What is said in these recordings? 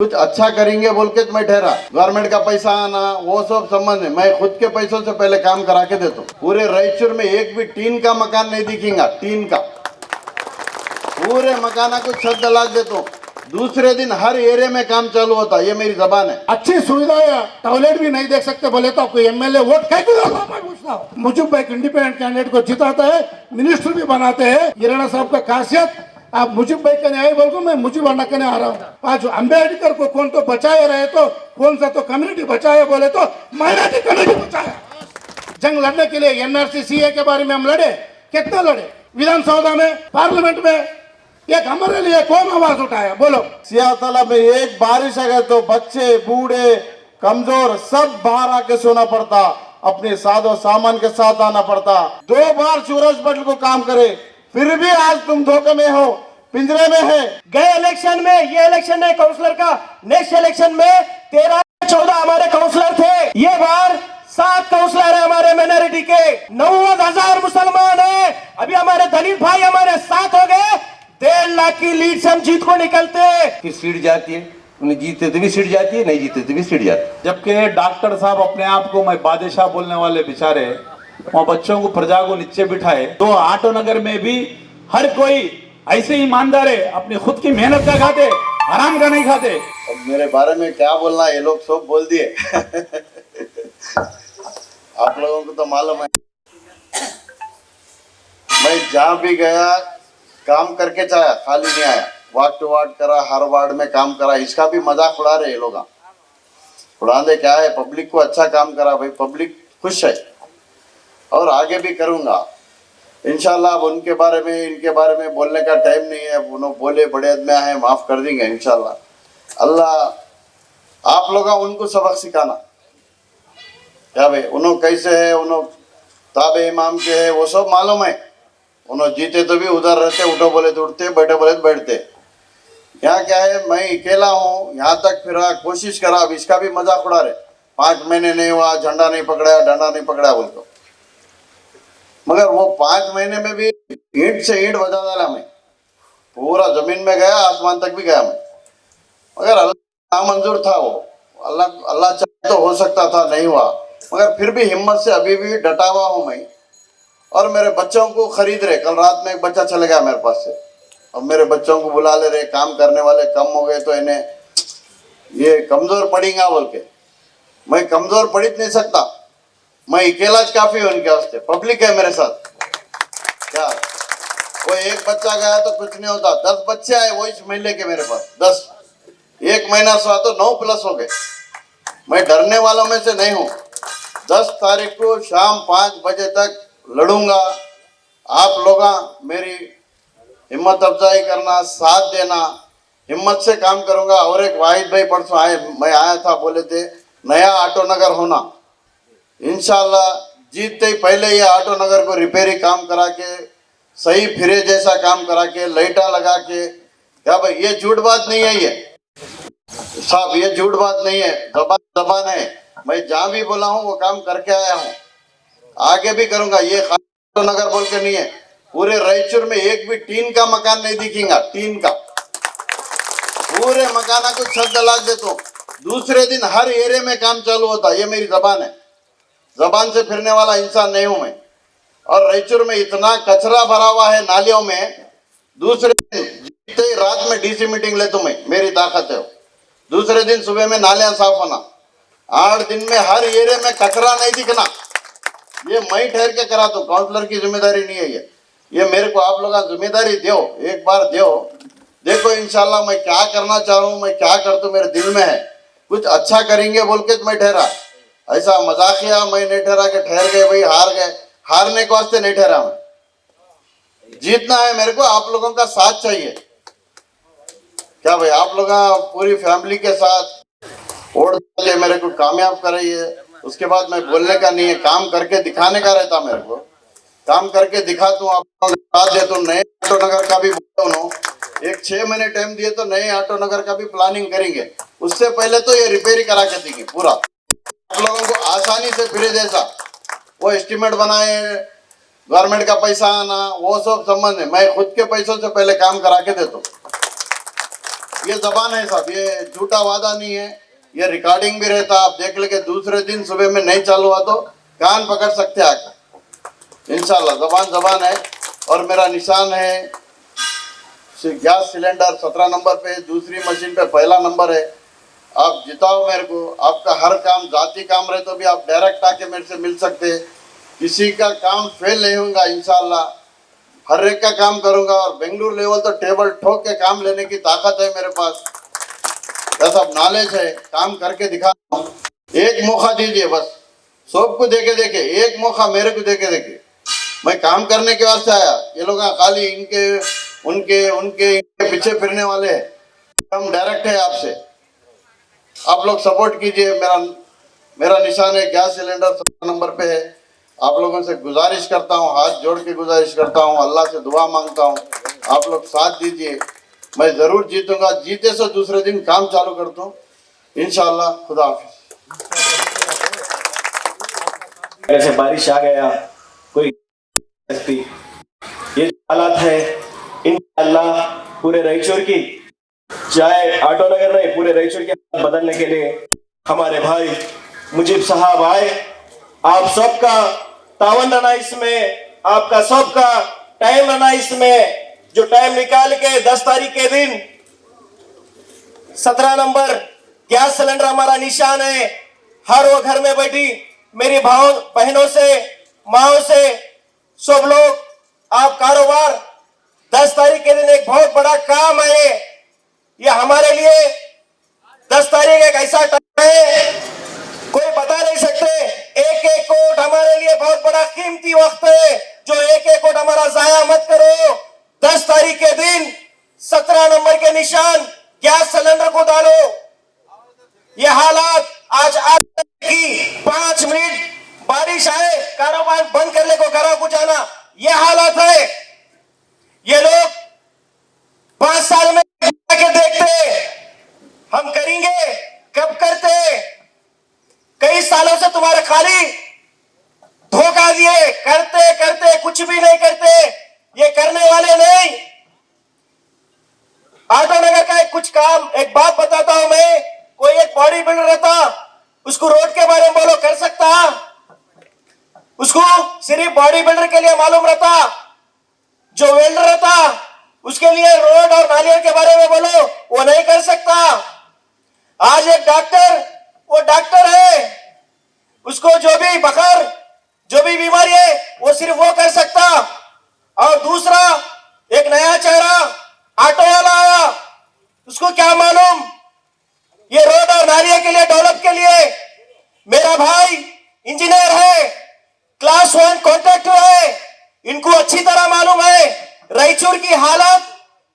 कुछ अच्छा करेंगे बोल के मैं ठहरा। गवर्नमेंट का पैसा आना वो सब संबंध है, मैं खुद के पैसों से पहले काम करा के देता हूँ। पूरे रायचूर में एक भी टीन का मकान नहीं दिखेगा, टीन का पूरे मकाना को छत डला देता हूँ। दूसरे दिन हर एरिया में काम चालू होता, ये मेरी जबान है। अच्छी सुविधाएं, टॉयलेट भी नहीं देख सकते बोले तो कोई एमएलए वोट कैसे डाला? मैं पूछता हूँ। मुझे एक इंडिपेंडेंट कैंडिडेट को जिताते हैं, मिनिस्टर भी बनाते हैं। हिराणा साहब का खासियत, आप मुझीब भाई कहने आए बोल को मैं मुझीब अन्ना कहने आ रहा हूँ। आज अम्बेडकर को कौन तो बचाए रहे तो कौन सा तो कम्युनिटी बचाए बोले तो माइनॉरिटी कम्युनिटी बचाया। जंग लड़ने के लिए एनआरसी सीए के बारे में हम लड़े, कितना लड़े, विधानसभा में, पार्लियामेंट में, एक हमारे लिए कौन आवाज उठाया बोलो? सियातला में एक बारिश आ गए तो बच्चे बूढ़े कमजोर सब बाहर आके सोना पड़ता, अपने साधो सामान के साथ आना पड़ता। 2 बार सूरज पटल को काम करे, फिर भी आज तुम धोखे में हो, पिंजरे में है। गए इलेक्शन में, ये इलेक्शन है काउंसलर का, नेक्स्ट इलेक्शन में 13-14 हमारे काउंसलर थे, ये बार 7 काउंसलर है हमारे माइनॉरिटी के। 90,000 मुसलमान है, अभी हमारे दलित भाई हमारे साथ हो गए। 1.5 लाख की लीड से हम जीत को निकलते कि सीट जाती है, उन्हें जीते तो भी सीट जाती है, नहीं जीते तो भी सीट जाती है। जबकि डॉक्टर साहब अपने आप को मैं बादशाह बोलने वाले बेचारे वहाँ बच्चों को प्रजा को नीचे बिठाए। तो आटो नगर में भी हर कोई ऐसे ईमानदार है, अपनी खुद की मेहनत का खाते, आराम का नहीं खाते। अब मेरे बारे में क्या बोलना, ये लोग सब बोल दिए। आप लोगों को तो मालूम है, मैं जहाँ भी गया काम करके जाया, खाली नहीं आया। वार्ड टू वार्ड करा, हर वार्ड में काम करा। इसका भी मजाक उड़ा रहे ये लोग। उड़ाने क्या है, पब्लिक को अच्छा काम करा भाई, पब्लिक खुश है और आगे भी करूंगा इंशाल्लाह। अब उनके बारे में इनके बारे में बोलने का टाइम नहीं है, उन्होंने बोले बड़े आदमी है, माफ कर देंगे इंशाल्लाह। अल्लाह आप लोग उनको सबक सिखाना क्या भाई, उन्होंने कैसे है, उन्होंने ताबे इमाम के है वो सब मालूम है। उन्होंने जीते तो भी उधर रहते, उठो बोले तो उठते, बैठे बोले तो बैठते। यहाँ क्या है, मैं अकेला हूँ, यहाँ तक फिरा, कोशिश करा। अब इसका भी मजाक उड़ा रहे, 5 महीने नहीं हुआ, झंडा नहीं पकड़ा, डंडा नहीं पकड़ा बोलते। मगर वो 5 महीने में भी ईंट से ईंट बजा डाला मैं, पूरा जमीन में गया, आसमान तक भी गया मैं। मगर अल्लाह नामंजूर था वो, अल्लाह चाहे तो हो सकता था, नहीं हुआ। मगर फिर भी हिम्मत से अभी भी डटा हुआ हूँ मैं। और मेरे बच्चों को खरीद रहे, कल रात में एक बच्चा चले गया मेरे पास से, अब मेरे बच्चों को बुला ले रहे, काम करने वाले कम हो गए तो इन्हें ये कमजोर पड़ेगा बोल के। मैं कमजोर पड़ नहीं सकता, मैं अकेला काफी हूँ उनके वास्ते, पब्लिक है मेरे साथ। क्या वो एक बच्चा गया तो कुछ नहीं होता, 10 बच्चे आए वो इस महीने के मेरे पास, 10 एक महीना से तो 9 प्लस हो गए। मैं डरने वालों में से नहीं हूँ। 10 तारीख को शाम 5 बजे तक लड़ूंगा। आप लोग मेरी हिम्मत अफजाई करना, साथ देना, हिम्मत से काम करूंगा। और एक वाहिद भाई परसों आए, मैं आया था, बोले थे नया ऑटो नगर होना, इंशाल्लाह जीतते ही पहले ये ऑटो नगर को रिपेयरिंग काम करा के, सही फिरे जैसा काम करा के, लाइटा लगा के। क्या भाई ये झूठ बात नहीं है, ये साहब ये झूठ बात नहीं है, जबान है। मैं जहाँ भी बोला हूँ वो काम करके आया हूँ, आगे भी करूंगा। ये ऑटो नगर बोल के नहीं है, पूरे रायचूर में एक भी टीन का मकान नहीं दिखेगा, टीन का पूरे मकाना को छत डला देता हूँ। दूसरे दिन हर एरिया में काम चालू होता, ये मेरी जबान है, जबान से फिरने वाला इंसान नहीं हूं मैं। और रायचूर में इतना कचरा भरा हुआ है नालियों में, दूसरे दिन जीते ही रात में डीसी मीटिंग लेता हूं मैं, मेरी ताकत है। दूसरे दिन सुबह में नालियां साफ होना, 8 दिन में हर एरिया में कचरा नहीं दिखना, ये मैं ठहर के करा दूं। काउंसलर की जिम्मेदारी नहीं है ये मेरे को आप लोग जिम्मेदारी दो, एक बार दो। देखो इंशाल्लाह मैं क्या करना चाह रहा हूँ, मैं क्या कर दूं, मेरे दिल में है। कुछ अच्छा करेंगे बोल के मैं ठहरा, ऐसा मजाकिया मैं नहीं ठहरा के ठहर गए भाई हार गए। हारने के वास्ते नहीं ठहरा मैं, जीतना है मेरे को। आप लोगों का साथ चाहिए क्या भाई, आप लोग पूरी फैमिली के साथ वोट दे मेरे को कामयाब कराइए। उसके बाद मैं बोलने का नहीं है, काम करके दिखाने का रहता मेरे को। काम करके दिखा दूं, आप लोगों का साथ दे दूं। नए ऑटो नगर का भी एक 6 महीने टाइम दिए तो नए ऑटो नगर का भी प्लानिंग करेंगे। उससे पहले तो ये रिपेयरिंग करा के देंगे पूरा, आप लोगों को आसानी से फिरे जैसा। वो एस्टिमेट बनाए, गवर्नमेंट का पैसा आना वो सब संबंध है, मैं खुद के पैसों से पहले काम करा के देता हूँ। ये जबान है साहब, ये झूठा वादा नहीं है, ये रिकॉर्डिंग भी रहता, आप देख लेके दूसरे दिन सुबह में नहीं चालू हुआ तो कान पकड़ सकते आके। इंशाल्लाह जबान जबान है। और मेरा निशान है गैस सिलेंडर 17 नंबर पे, दूसरी मशीन पे पहला नंबर है। आप जिताओ मेरे को, आपका हर काम जाति काम रहे तो भी आप डायरेक्ट आके मेरे से मिल सकते हैं। किसी का काम फेल नहीं होगा इंशाल्लाह, हर एक का काम करूंगा। और बेंगलुरु लेवल तो टेबल ठोक के काम लेने की ताकत है मेरे पास, ये सब नॉलेज है, काम करके दिखाता हूँ। एक मौका दीजिए बस, सबको देखे देखे एक मौका मेरे को देखे देखे, मैं काम करने के वास्ते आया। ये लोग खाली इनके उनके उनके इनके पीछे फिरने वाले हैं, हम डायरेक्ट है आपसे, आप लोग सपोर्ट कीजिए। मेरा निशान है गैस सिलेंडर 17 नंबर पे है। आप लोगों से गुजारिश करता हूँ, हाथ जोड़ के गुजारिश करता हूँ, अल्लाह से दुआ मांगता हूँ, आप लोग साथ दीजिए, मैं ज़रूर जीतूंगा। जीते से दूसरे दिन काम चालू करता हूँ इंशाल्लाह। खुदा हाफिज़। ऐसे बारिश आ गया, कोई सकती, ये हालात है इंशाल्लाह पूरे रायचूर की, चाहे ऑटो नगर नहीं, पूरे रायचूर के हालात बदलने के लिए हमारे भाई मुजीब साहब आए। आप सबका तावन रहना इसमें, आपका सबका टाइम रहना इसमें। जो टाइम निकाल के 10 तारीख के दिन 17 नंबर गैस सिलेंडर हमारा निशान है। हर वो घर में बैठी मेरी भाव बहनों से, माओ से, सब लोग, आप कारोबार 10 तारीख के दिन एक बहुत बड़ा काम है। ये हमारे लिए 10 तारीख एक ऐसा टाइम है, कोई बता नहीं सकते। एक एक कोट हमारे लिए बहुत बड़ा कीमती वक्त है, जो एक एक कोट हमारा जाया मत करो। 10 तारीख के दिन 17 नंबर के निशान गैस सिलेंडर को डालो। ये हालात आज की 5 मिनट बारिश आए, कारोबार बंद करने को, घरों को जाना, ये हालात है। ये लोग 5 साल में के देखते, हम करेंगे कब करते। कई सालों से तुम्हारे खाली धोखा दिए, करते करते कुछ भी नहीं करते, ये करने वाले नहीं। ऑटो नगर का कुछ काम, एक बात बताता हूं मैं, कोई एक बॉडी बिल्डर रहता, उसको रोड के बारे में बोलो कर सकता, उसको सिर्फ बॉडी बिल्डर के लिए मालूम रहता। जो वेल्डर रहता उसके लिए रोड और नालियों के बारे में बोलो, वो नहीं कर सकता। आज एक डॉक्टर, वो डॉक्टर है, उसको जो भी बखर, जो भी बीमारी है, वो सिर्फ वो कर सकता। और दूसरा एक नया चेहरा ऑटो वाला आया, उसको क्या मालूम ये रोड और नालियों के लिए, डेवलप के लिए। मेरा भाई इंजीनियर है, क्लास 1 कॉन्ट्रैक्टर है, इनको अच्छी तरह मालूम है रायचूर की हालत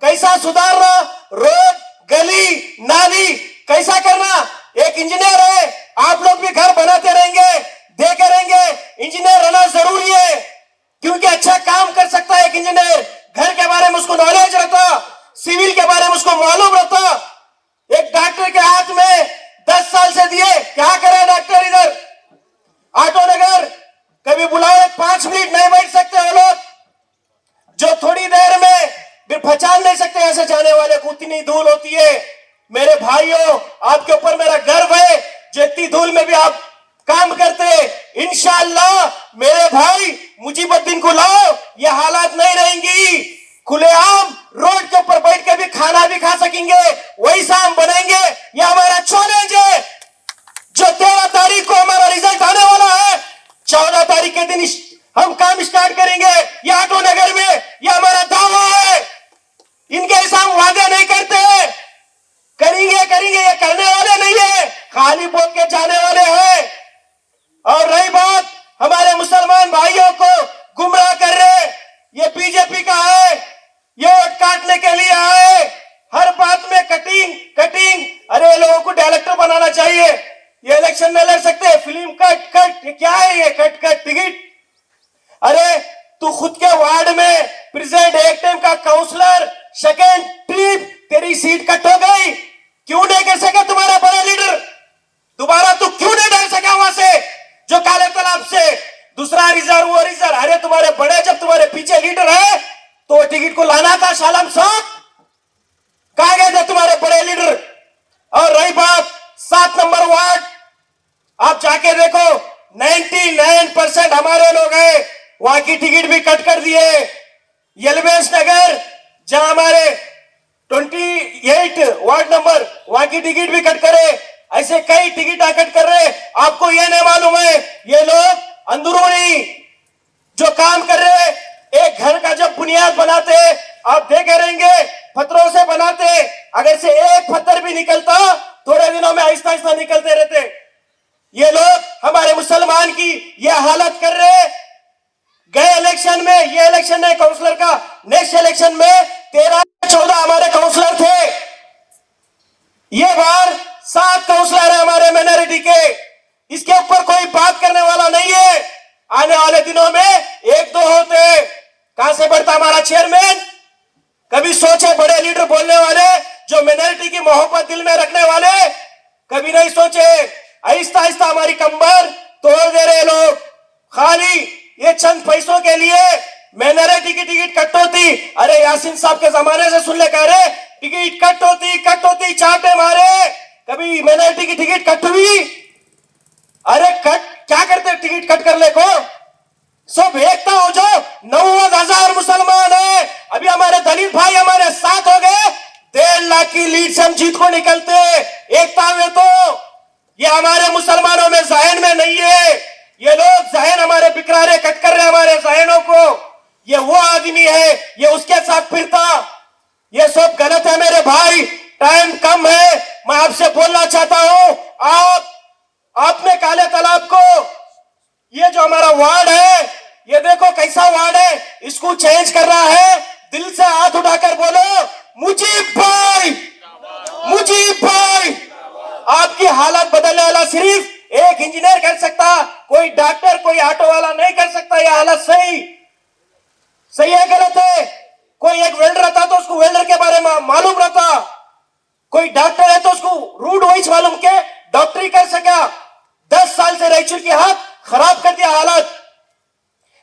कैसा सुधारना, रोड, गली, नाली कैसा करना। एक इंजीनियर है, आप लोग भी घर बनाते रहेंगे, देखे रहेंगे, इंजीनियर रहना जरूरी है, क्योंकि अच्छा काम कर सकता है एक इंजीनियर। घर के बारे में उसको नॉलेज रहता, सिविल के बारे में उसको मालूम रहता। एक डॉक्टर के हाथ में 10 साल से दिए, क्या करे डॉक्टर इधर ऑटो नगर, कभी बुलाओ 5 मिनट नहीं बैठ सकते वो लोग, जो थोड़ी देर में भी पहचान नहीं सकते ऐसे जाने वाले को, इतनी धूल होती है। मेरे भाइयों, आपके ऊपर मेरा गर्व है, जो इतनी धूल में भी आप काम करते। इंशाअल्लाह मेरे भाई मुजीबुद्दीन को लाओ, ये हालात नहीं रहेंगी। खुलेआम रोड के ऊपर बैठ के भी खाना भी खा सकेंगे, वैसा हम बनेंगे। ये हमारा चैलेंज है। जो 13 तारीख को हमारा रिजल्ट आने वाला है, 14 तारीख के दिन हम काम स्टार्ट करेंगे ये ऑटो नगर में, ये हमारा दावा है। इनके ऐसा हम वादे नहीं करते, करेंगे करेंगे, ये करने वाले नहीं है, खाली बोल के जाने वाले हैं। और रही बात हमारे मुसलमान भाइयों को गुमराह कर रहे, ये बीजेपी का है, ये वोट काटने के लिए आए, हर बात में कटिंग कटिंग। अरे लोगों को डायरेक्टर बनाना चाहिए, ये इलेक्शन में लड़ सकते, फिल्म कट कट, क्या है ये कट कट टिकट। अरे तू खुद के वार्ड में प्रेसिडेंट, एक टाइम का काउंसलर, सेकेंड ट्रिप तेरी सीट कट हो गई, क्यों नहीं कर सके तुम्हारा बड़ा लीडर, दोबारा तू क्यों नहीं डाल सका वहां से, जो काले तालाब से दूसरा रिजर्व, वो रिजर्व। अरे तुम्हारे बड़े, जब तुम्हारे पीछे लीडर है तो टिकट को लाना था। शालम साहब कहा गए थे तुम्हारे बड़े नंबर वार्ड आप जाके देखो, 99% हमारे लोग हैं, वहां की टिकट भी कट कर दिए। यलवेश नगर जहां हमारे 28 वार्ड नंबर, वहां की टिकट भी कट करे। ऐसे कई टिकट कट कर रहे। आपको ये नहीं मालूम है, ये लोग अंदरूनी जो काम कर रहे, एक घर का जब बुनियाद बनाते आप देखे रहेंगे, पत्थरों से बनाते, अगर से एक पत्थर भी निकलता थोड़े दिनों में आहिस्ता आहिस्ता निकलते रहते। ये लोग हमारे मुसलमान की ये हालत कर रहे। गए इलेक्शन में, ये इलेक्शन है काउंसलर का, नेक्स्ट इलेक्शन में 13-14 हमारे काउंसलर थे। ये बार 7 काउंसलर है हमारे माइनॉरिटी के। इसके ऊपर कोई बात करने वाला नहीं है। आने वाले दिनों में 1-2 होते। कहां से बढ़ता हमारा चेयरमैन? कभी सोचे बड़े लीडर बोलने वाले, जो माइनॉरिटी की मोहब्बत दिल में रखने वाले, कभी नहीं सोचे। आहिस्ता आहिस्ता हमारी कंबर तोड़ दे रहे लोग, खाली ये चंद पैसों के लिए। माइनॉरिटी की टिकट कट होती, अरे यासीन साहब के जमाने से सुन ले, कह रहे टिकट कट होती, चाटे मारे। कभी माइनॉरिटी की टिकट कट हुई? अरे कट क्या करते, टिकट कट करने को? सब एकता हो जाओ। 90,000 मुसलमान है, अभी हमारे दलित भाई हमारे साथ हो गए, 1.5 लाख की लीड से हम जीत को निकलते एकता में। तो ये हमारे मुसलमानों में जहन में नहीं है। ये लोग जहन हमारे बिकरारे कट कर रहे हमारे जहनों को। ये वो आदमी है, ये उसके साथ फिरता, ये सब गलत है मेरे भाई। टाइम कम है, मैं आपसे बोलना चाहता हूं, आपने काले तालाब को, ये जो हमारा वार्ड है, ये देखो कैसा वार्ड है, इसको चेंज करना है। दिल से हाथ उठाकर बोलो मुजीब भाई, मुजीब भाई। आपकी हालत बदलने वाला सिर्फ एक इंजीनियर कर सकता, कोई डॉक्टर, कोई ऑटो वाला नहीं कर सकता। यह हालत सही है गलत है? कोई एक वेल्डर रहता तो उसको वेल्डर के बारे में मालूम रहता, कोई डॉक्टर है तो उसको रूट वाइज मालूम के डॉक्टरी कर सका। 10 साल से रायचूर की हाथ खराब कर दिया हालत।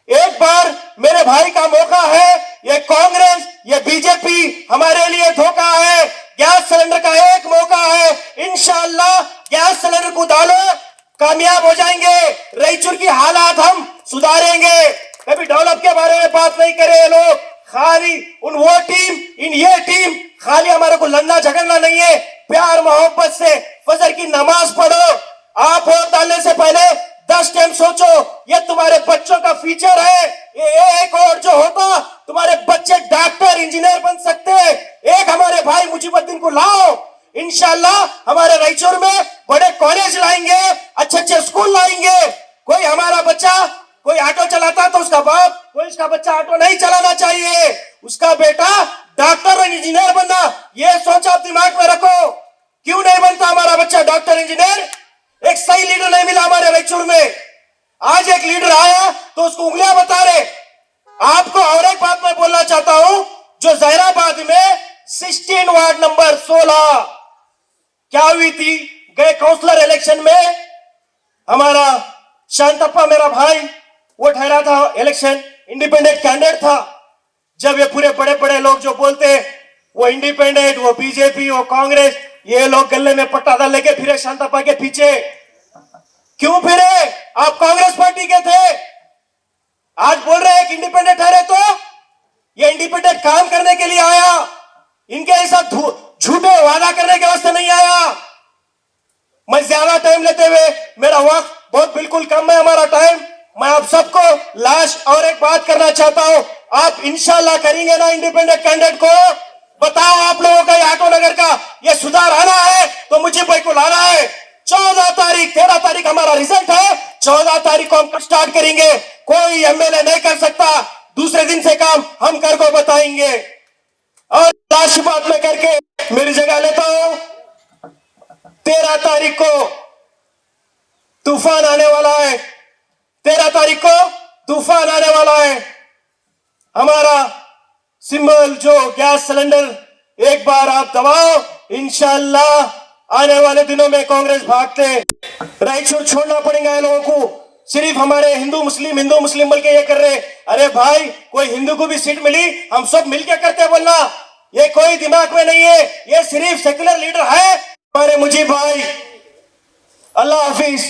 एक बार मेरे भाई का मौका है, ये कांग्रेस, ये बीजेपी हमारे लिए धोखा है। गैस सिलेंडर का एक मौका है, इंशाअल्लाह गैस सिलेंडर को डालो, कामयाब हो जाएंगे। रायचूर की हालात हम सुधारेंगे। कभी डेवलप के बारे में बात नहीं करे लोग, खाली वो टीम, ये टीम, खाली हमारे को लड़ना झगड़ना नहीं है। प्यार मोहब्बत से फजर की नमाज पढ़ो। आप वोट डालने से पहले 10 टाइम सोचो, ये तुम्हारे बच्चों का फ्यूचर है। ये एक और जो होता, तुम्हारे बच्चे डॉक्टर इंजीनियर बन सकते हैं। एक हमारे भाई मुजीबुद्दीन को लाओ, इंशाल्लाह हमारे रायचूर में बड़े कॉलेज लाएंगे, अच्छे स्कूल लाएंगे। कोई हमारा बच्चा कोई ऑटो चलाता तो उसका बाप, कोई उसका बच्चा ऑटो नहीं चलाना चाहिए, उसका बेटा डॉक्टर और इंजीनियर बनना। ये सोच आप दिमाग में रखो। क्यों नहीं बनता हमारा बच्चा डॉक्टर इंजीनियर? एक सही लीडर नहीं मिला हमारे रायचूर में। आज एक लीडर आया तो उसको उंगलियां बता रहे। आपको और एक बात मैं बोलना चाहता हूं, जो जहराबाद में 16 वार्ड नंबर 16 क्या हुई थी, गए काउंसलर इलेक्शन में हमारा शांतप्पा मेरा भाई वो ठहरा था, इलेक्शन इंडिपेंडेंट कैंडिडेट था। जब ये पूरे बड़े बड़े लोग जो बोलते वो इंडिपेंडेंट, वो बीजेपी, वो कांग्रेस, ये लोग गले में पट्टा डाल लेके फिरे शांतप्पा के पीछे। क्यों फिरे? आप कांग्रेस पार्टी के थे, आज बोल रहे हैं कि इंडिपेंडेंट ठहरे। तो ये इंडिपेंडेंट काम करने के लिए आया, इनके ऐसा झूठे वादा करने के वास्ते नहीं आया। मैं ज्यादा टाइम लेते हुए, मेरा वक्त बहुत बिल्कुल कम है हमारा टाइम, मैं आप सबको लास्ट और एक बात करना चाहता हूं। आप इंशाल्लाह करेंगे ना इंडिपेंडेंट कैंडिडेट को? बताओ आप लोगों का ऑटो नगर का ये सुधार आना है तो मुझे भाई को लाना है। 14 तारीख 13 तारीख हमारा रिजल्ट है, 14 तारीख को हम स्टार्ट करेंगे। कोई एमएलए नहीं कर सकता, दूसरे दिन से काम हम कर को बताएंगे। और लास्ट बात में करके मेरी जगह लेता हूं। 13 तारीख को तूफान आने वाला है, 13 तारीख को तूफान आने वाला है। हमारा सिंबल जो गैस सिलेंडर एक बार आप दबाओ, इंशाल्लाह आने वाले दिनों में कांग्रेस भागते रायचूर छोड़ना पड़ेगा इन लोगों को। सिर्फ हमारे हिंदू मुस्लिम बोल के ये कर रहे। अरे भाई कोई हिंदू को भी सीट मिली, हम सब मिलके करते बोलना, ये कोई दिमाग में नहीं है। ये सिर्फ सेक्युलर लीडर है हमारे मुजीब भाई। अल्लाह हाफिज।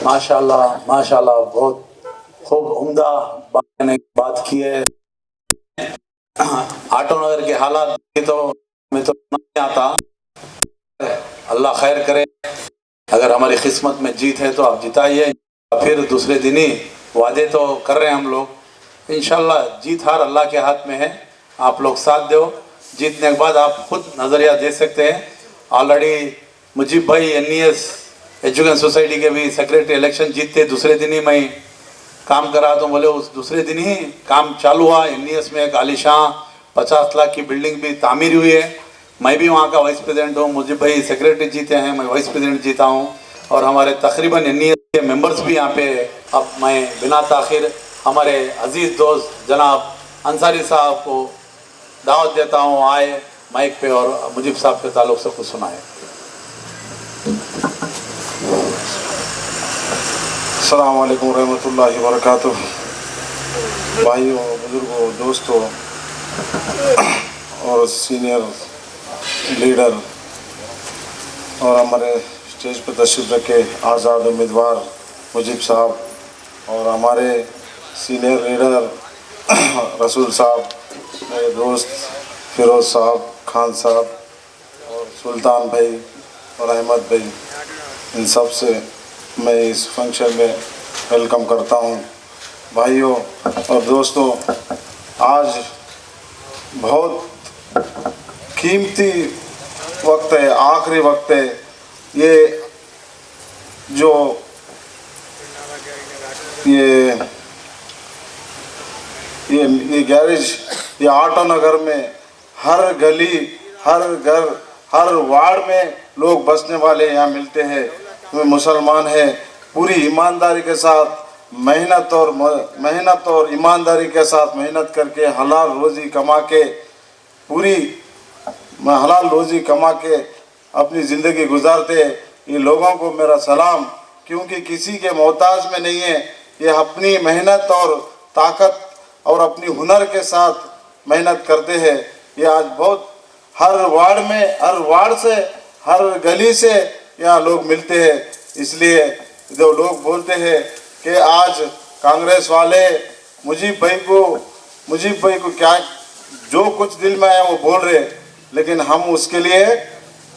माशाल्लाह माशाल्लाह, बहुत खूब उम्दा बात की है। आटो नगर के हालात की तो मैं तो नहीं आता। अल्लाह खैर करे, अगर हमारी किस्मत में जीत है तो आप जिताइए, फिर दूसरे दिन ही वादे तो कर रहे हैं हम लोग। इंशाल्लाह जीत हार अल्लाह के हाथ में है, आप लोग साथ दो। जीतने के बाद आप खुद नज़रिया दे सकते हैं। ऑलरेडी मुजीब भाई NES एजुकेशन सोसाइटी के भी सेक्रेटरी इलेक्शन जीतते दूसरे दिन ही मैं काम करा, तो बोले उस दूसरे दिन ही काम चालू हुआ। NES में एक आलिशान 50 लाख की बिल्डिंग भी तामीर हुई है। मैं भी वहाँ का वाइस प्रेसिडेंट हूँ, मुझे भाई सेक्रेटरी जीते हैं, मैं वाइस प्रेसिडेंट जीता हूँ, और हमारे तकरीबन NES के मेंबर्स भी यहाँ पे। अब मैं बिना ताखिर हमारे अजीज़ दोस्त जनाब अंसारी साहब को दावत देता हूँ, आए माइक पे और मुजीब साहब के ताल्लुक से कुछ सुनाए। अस्सलाम वालेकुम रहमतुल्लाहि व बरकातुह। भाइयों, बुजुर्गों, दोस्तों और सीनियर लीडर और हमारे स्टेज पर तशरीफ़ रखे आज़ाद उम्मीदवार मुजीब साहब और हमारे सीनियर लीडर रसूल साहब, मेरे दोस्त फिरोज़ साहब, खान साहब और सुल्तान भाई और अहमद भाई, इन सब से मैं इस फंक्शन में वेलकम करता हूं। भाइयों और दोस्तों, आज बहुत कीमती वक्त है, आखिरी वक्त है। ये जो ये गैरेज, ये ऑटो नगर में हर गली, हर घर, हर वार्ड में लोग बसने वाले यहाँ मिलते हैं। वे मुसलमान हैं, पूरी ईमानदारी के साथ मेहनत और ईमानदारी के साथ मेहनत करके हलाल रोज़ी कमा के, पूरी हलाल रोज़ी कमा के अपनी ज़िंदगी गुजारते। ये लोगों को मेरा सलाम, क्योंकि किसी के मोहताज में नहीं है। ये अपनी मेहनत और ताकत और अपनी हुनर के साथ मेहनत करते हैं। ये आज बहुत हर वार्ड में, हर वार्ड से, हर गली से यहाँ लोग मिलते हैं। इसलिए जो लोग बोलते हैं कि आज कांग्रेस वाले मुजीब भाई को क्या जो कुछ दिल में आया वो बोल रहे, लेकिन हम उसके लिए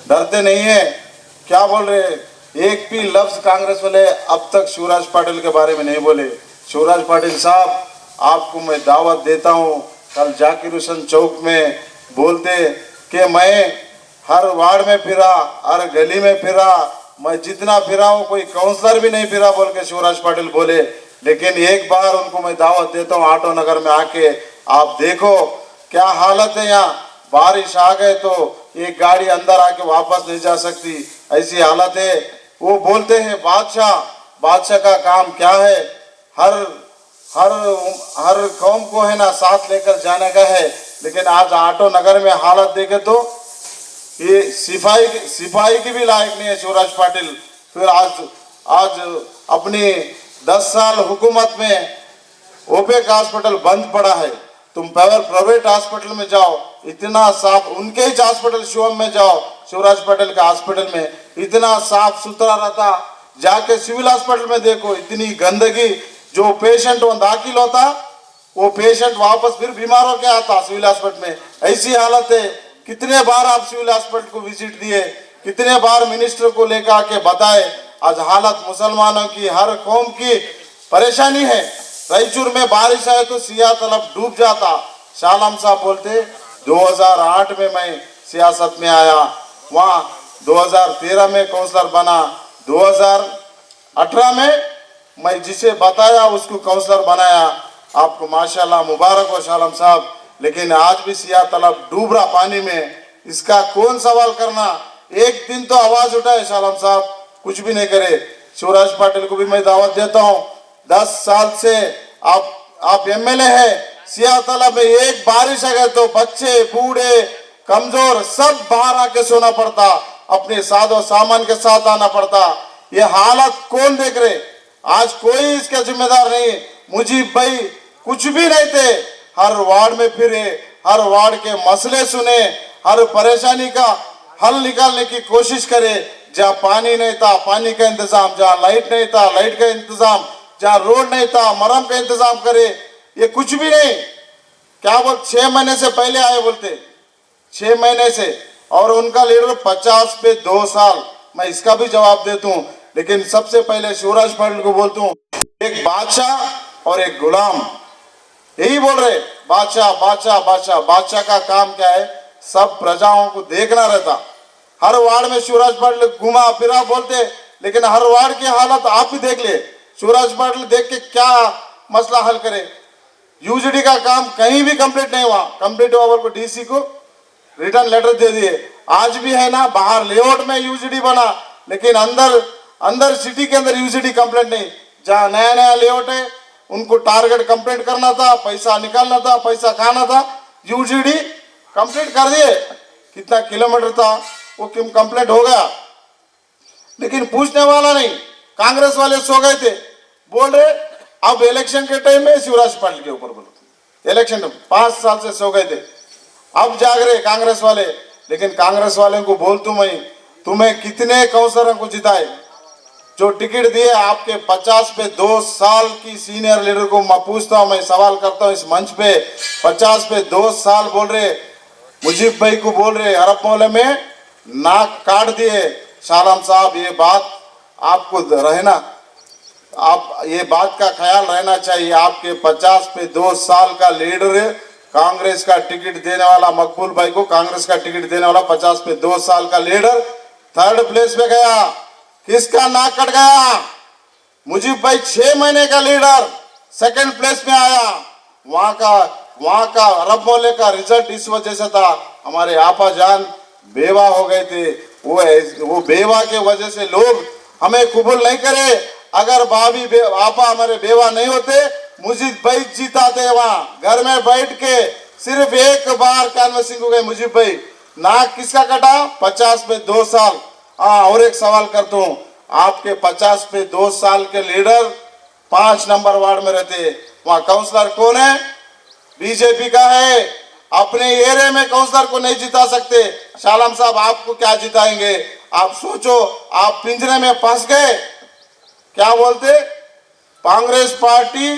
डरते नहीं हैं। क्या बोल रहे, एक भी लफ्ज़ कांग्रेस वाले अब तक शिवराज पाटिल के बारे में नहीं बोले। शिवराज पाटिल साहब, आपको मैं दावत देता हूँ, कल जाकिर हुसैन चौक में बोलते कि मैं हर वार्ड में फिरा, हर गली में फिरा, मैं जितना फिरा हूँ कोई काउंसलर भी नहीं फिरा बोल के शिवराज पाटिल बोले। लेकिन एक बार उनको मैं दावत देता हूँ, ऑटो नगर में आके आप देखो क्या हालत है। यहाँ बारिश आ गए तो एक गाड़ी अंदर आके वापस नहीं जा सकती, ऐसी हालत है। वो बोलते हैं बादशाह का काम क्या है, हर कौम को है ना साथ लेकर जाने का है। लेकिन आज ऑटो नगर में हालत देखे तो ये सिपाही की भी लायक नहीं है शिवराज पाटिल। फिर आज अपनी 10 साल हुकूमत में ओपेक हॉस्पिटल बंद पड़ा है। तुम प्राइवेट हॉस्पिटल में जाओ, इतना साफ, उनके ही हॉस्पिटल शिवम में जाओ, शिवराज पाटिल का हॉस्पिटल में इतना साफ सुथरा रहता। जाके सिविल हॉस्पिटल में देखो, इतनी गंदगी। जो पेशेंट वहाँ दाखिल होता वो पेशेंट वापस फिर बीमार होकर आता सिविल हॉस्पिटल में, ऐसी हालत है। कितने बार आप सिविल हॉस्पिटल को विजिट दिए, कितने बार मिनिस्टर को लेकर आके बताए। आज हालत मुसलमानों की, हर कौम की परेशानी है। रायचूर में बारिश आए तो सिया तलब डूब जाता। शाह आलम साहब बोलते 2008 में मैं सियासत में आया, वहाँ 2013 में काउंसलर बना, 2018 में मैं जिसे बताया उसको काउंसलर बनाया। आपको माशाल्लाह मुबारक हो शाह आलम साहब। लेकिन आज भी सिया तलब डूब रहा पानी में, इसका कौन सवाल करना। एक दिन तो आवाज उठाए शाह आलम साहब, कुछ भी नहीं करे। शिवराज पाटिल को भी मैं दावत देता हूँ, 10 साल से आप MLA है। सिया तलब में एक बारिश आ गए तो बच्चे, बूढ़े, कमजोर सब बाहर आके सोना पड़ता, अपने सादो सामान के साथ आना पड़ता। ये हालत कौन देख रहे? आज कोई इसका जिम्मेदार नहीं। मुजीब भाई कुछ भी नहीं थे, हर वार्ड में फिरे, हर वार्ड के मसले सुने, हर परेशानी का हल निकालने की कोशिश करे। जहाँ पानी नहीं था पानी का इंतजाम, जहाँ लाइट नहीं था लाइट का इंतजाम, जहाँ रोड नहीं था मरम का इंतजाम करे। ये कुछ भी नहीं, क्या बोल 6 महीने से पहले आए बोलते, 6 महीने से, और उनका लीडर 50 पे 2 साल। मैं इसका भी जवाब देता हूँ, लेकिन सबसे पहले शिवराज पाटिल को बोलता हूँ, एक बादशाह और एक गुलाम, यही बोल रहे, बादशाह बादशाह बादशाह। बादशाह का काम क्या है, सब प्रजाओं को देखना रहता। हर वार्ड में शिवराज पाटिल घुमा फिरा बोलते, लेकिन हर वार्ड की हालत आप ही देख ले। शिवराज पाटिल देख के क्या मसला हल करे। यूजीडी का काम कहीं भी कंप्लीट नहीं हुआ, कंप्लीट हुआ को डीसी को रिटर्न लेटर दे दिए। आज भी है ना, बाहर लेआउट में यूजीडी बना, लेकिन अंदर सिटी के अंदर यूजीडी कंप्लीट नहीं। जहाँ नया नया लेआउट है उनको टारगेट कंप्लीट करना था, पैसा निकालना था, पैसा खाना था। यूजीडी कंप्लीट कर दिए, कितना किलोमीटर था वो कंप्लीट हो गया, लेकिन पूछने वाला नहीं। कांग्रेस वाले सो गए थे, बोल रहे अब इलेक्शन के टाइम में शिवराज पाटिल के ऊपर बोलो। इलेक्शन 5 साल से सो गए थे, अब जाग रहे कांग्रेस वाले। लेकिन कांग्रेस वाले को बोलता मैं, तुम्हें कितने काउंसलरों को जिताए, जो टिकट दिए आपके 50 पे 2 साल की सीनियर लीडर को मैं पूछता हूं, मैं सवाल करता हूं इस मंच पे, 50 पे 2 साल बोल रहे मुजीब भाई को बोल रहे अरब मोहल्ले में नाक काट दिए। शालम साहब, ये बात आपको रहना, आप ये बात का ख्याल रहना चाहिए। आपके 50 पे 2 साल का लीडर, कांग्रेस का टिकट देने वाला मकबूल भाई को कांग्रेस का टिकट देने वाला 50 पे 2 साल का लीडर 3rd प्लेस पे गया। किसका नाक कट गया? मुजीब भाई 6 महीने का लीडर 2nd प्लेस में आया। वहां का अरब मोहल्ले का रिजल्ट इस वजह से था, हमारे आपा जान बेवा हो गए थे। वो बेवा के वजह से लोग हमें कबूल नहीं करे। अगर भाभी आपा हमारे बेवा नहीं होते, मुजीब भाई जीताते। वहाँ घर में बैठ के सिर्फ एक बार कैनवसिंग हो गए मुजीब भाई। नाक किसका कटा? 50 पे 2 साल। हाँ, और एक सवाल करता हूँ, आपके 50 पे 2 साल के लीडर 5 नंबर वार्ड में रहते, वहाँ काउंसलर कौन है? बीजेपी का है। अपने एरिया में काउंसलर को नहीं जिता सकते। शालम साहब, आपको क्या जिताएंगे? आप सोचो, आप पिंजरे में फंस गए। क्या बोलते? कांग्रेस पार्टी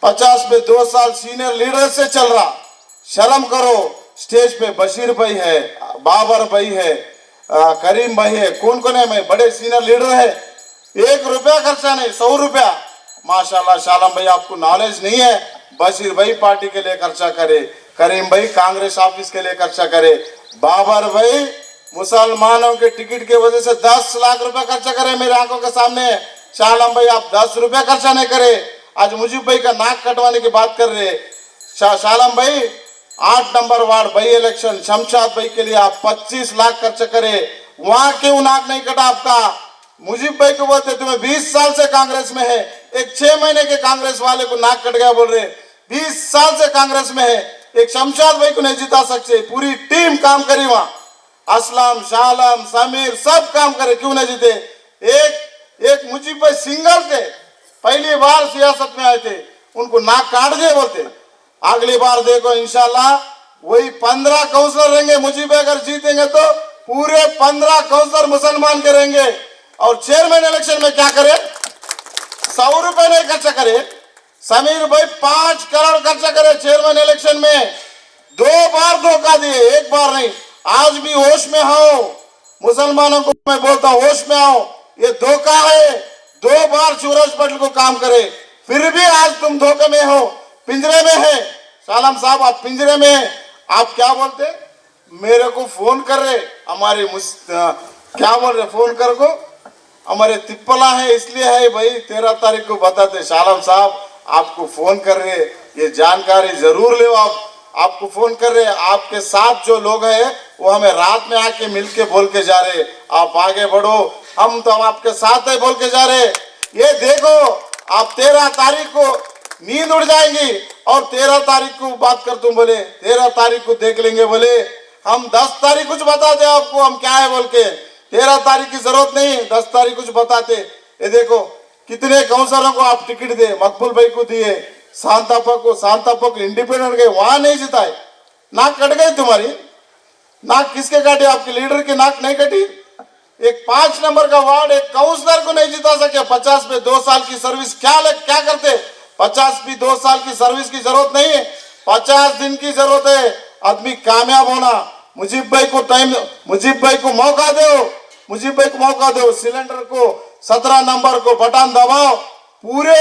50 पे 2 साल सीनियर लीडर से चल रहा, शर्म करो। स्टेज पे बशीर भाई है, बाबर भाई है, करीम भाई है, कौन कौन है? मैं बड़े सीनियर लीडर है, 1 रुपया खर्चा नहीं, 100 रुपया। माशाल्लाह शालम भाई, आपको नॉलेज नहीं है। बशीर भाई पार्टी के लिए खर्चा करे, करीम भाई कांग्रेस ऑफिस के लिए खर्चा करे, बाबर भाई मुसलमानों के टिकट के वजह से 10 लाख रुपया खर्चा करे। मेरे आंखों के सामने। शालम भाई, आप 10 रुपया खर्चा नहीं करे। आज मुजीब भाई का नाक कटवाने की बात कर रहे। शालम भाई 8 number ward by election Shamshad भाई के लिए आप 25 लाख खर्च करे, वहां क्यों नाक नहीं कटा आपका? मुजीब भाई को बोलते तुम्हें 20 साल से कांग्रेस में है, एक 6 महीने के कांग्रेस वाले को नाक कट गया बोल रहे। 20 साल से कांग्रेस में है, एक शमशाद भाई को नहीं जिता सकते। पूरी टीम काम करी वहां, असलम शालम समीर सब काम करे, क्यों नहीं जीते? एक मुजीब भाई सिंगल थे, पहली बार सियासत में आए थे, उनको नाक काट दिए बोलते। अगली बार देखो इंशाल्लाह वही 15 काउंसलर रहेंगे। मुजीब अगर जीतेंगे तो पूरे 15 काउंसलर मुसलमान के रहेंगे। और चेयरमैन इलेक्शन में क्या करे? 100 रुपए नहीं खर्चा करे। समीर भाई 5 करोड़ खर्चा करे चेयरमैन इलेक्शन में। 2 बार धोखा दिए, 1 बार नहीं। आज भी होश में आओ, मुसलमानों को मैं बोलता हूं होश में आओ, ये धोखा है। 2 बार शिवराज पाटिल को काम करे, फिर भी आज तुम धोखे में हो, पिंजरे में है। शालम साहब, आप पिंजरे में है। आप क्या बोलते? मेरे को फोन कर रहे हमारे क्या बोल रहे? फोन कर को हमारे तिप्पला है इसलिए है भाई, 13 तारीख को बताते। शालम साहब आपको फोन कर रहे, ये जानकारी जरूर ले। आपको फोन कर रहे, आपके साथ जो लोग हैं वो हमें रात में आके मिलके बोल के जा रहे आप आगे बढ़ो, हम तो आपके साथ है बोल के जा रहे। ये देखो, आप 13 तारीख को नींद उड़ जाएंगी और 13 तारीख को बात कर तुम बोले 13 तारीख को देख लेंगे बोले। हम 10 तारीख कुछ बताते आपको हम क्या है बोल के, 13 तारीख की जरूरत नहीं, 10 तारीख कुछ बताते। ये देखो कितने काउंसलरों को आप टिकट दे, मकबूल भाई को दिए, शांतापा को इंडिपेंडेंट गए, वहां नहीं जिताए। नाक कट गई तुम्हारी। नाक किसके काटी? आपके लीडर की नाक नहीं कटी। एक 5 नंबर का वार्ड एक काउंसलर को नहीं जिता सके। 50 पे 2 साल की सर्विस क्या करते? 50 भी 2 साल की सर्विस की जरूरत नहीं है, 50 दिन की जरूरत है आदमी कामयाब होना। मुजीब भाई को मौका दो, मुजीब भाई को मौका दो। सिलेंडर को 17 नंबर को बटन दबाओ, पूरे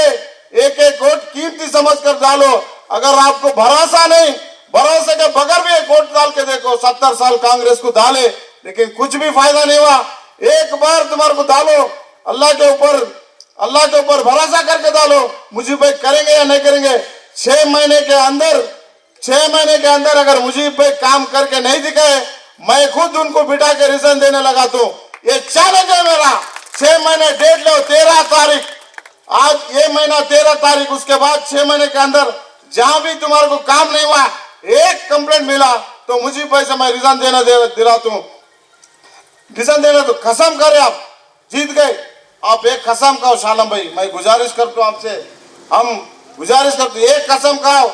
एक वोट कीमती समझ कर डालो। अगर आपको भरोसा नहीं, भरोसे के बगैर भी एक वोट डाल के देखो। 70 साल कांग्रेस को डाले लेकिन कुछ भी फायदा नहीं हुआ। एक बार तुम्हारे को डालो, अल्लाह के ऊपर भरोसा करके डालो। मुजीब भाई करेंगे या नहीं करेंगे? 6 महीने के अंदर अगर मुजीब भाई काम करके नहीं दिखाए, मैं खुद उनको बिठा के रिजाइन देने लगा। तो ये चैलेंज है मेरा। 6 महीने डेट लो, 13 तारीख, आज ये महीना 13 तारीख, उसके बाद 6 महीने के अंदर जहां भी तुम्हारे को काम नहीं हुआ, एक कंप्लेंट मिला तो मुझे पैसे मैं रिजाइन दिलाता हूं। रिजाइन देना तो कसम करे, आप जीत गए। आप एक कसम खाओ शालम भाई, मैं गुजारिश करता हूं आपसे, हम गुजारिश करते एक कसम खाओ।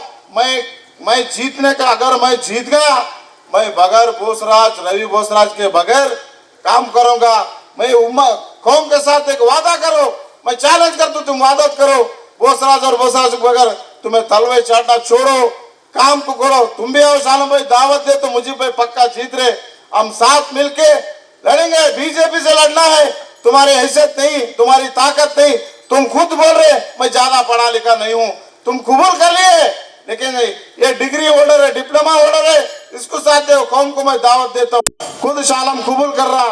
मैं जीतने का, अगर मैं जीत गया, मैं बगैर बोसराज, रवि बोसराज के बगैर काम करूंगा। मैं कौम के साथ एक वादा करो, मैं चैलेंज करता हूं, तुम वादा करो बोसराज और बोसराज के बगैर तुम्हें तलवे चाटना छोड़ो, काम को करो। तुम भी आओ शालम भाई, दावत दे तो मुझे भाई पक्का जीत रहे। हम साथ मिलके लड़ेंगे। बीजेपी से लड़ना है, तुम्हारी हैसियत नहीं, तुम्हारी ताकत नहीं। तुम खुद बोल रहे मैं ज्यादा पढ़ा लिखा नहीं हूं, तुम कबूल कर लिए, लेकिन ये डिग्री होल्डर है, डिप्लोमा होल्डर है, इसको साथ दो। कौम को मैं दावत देता हूँ, खुद शालम कबूल कर रहा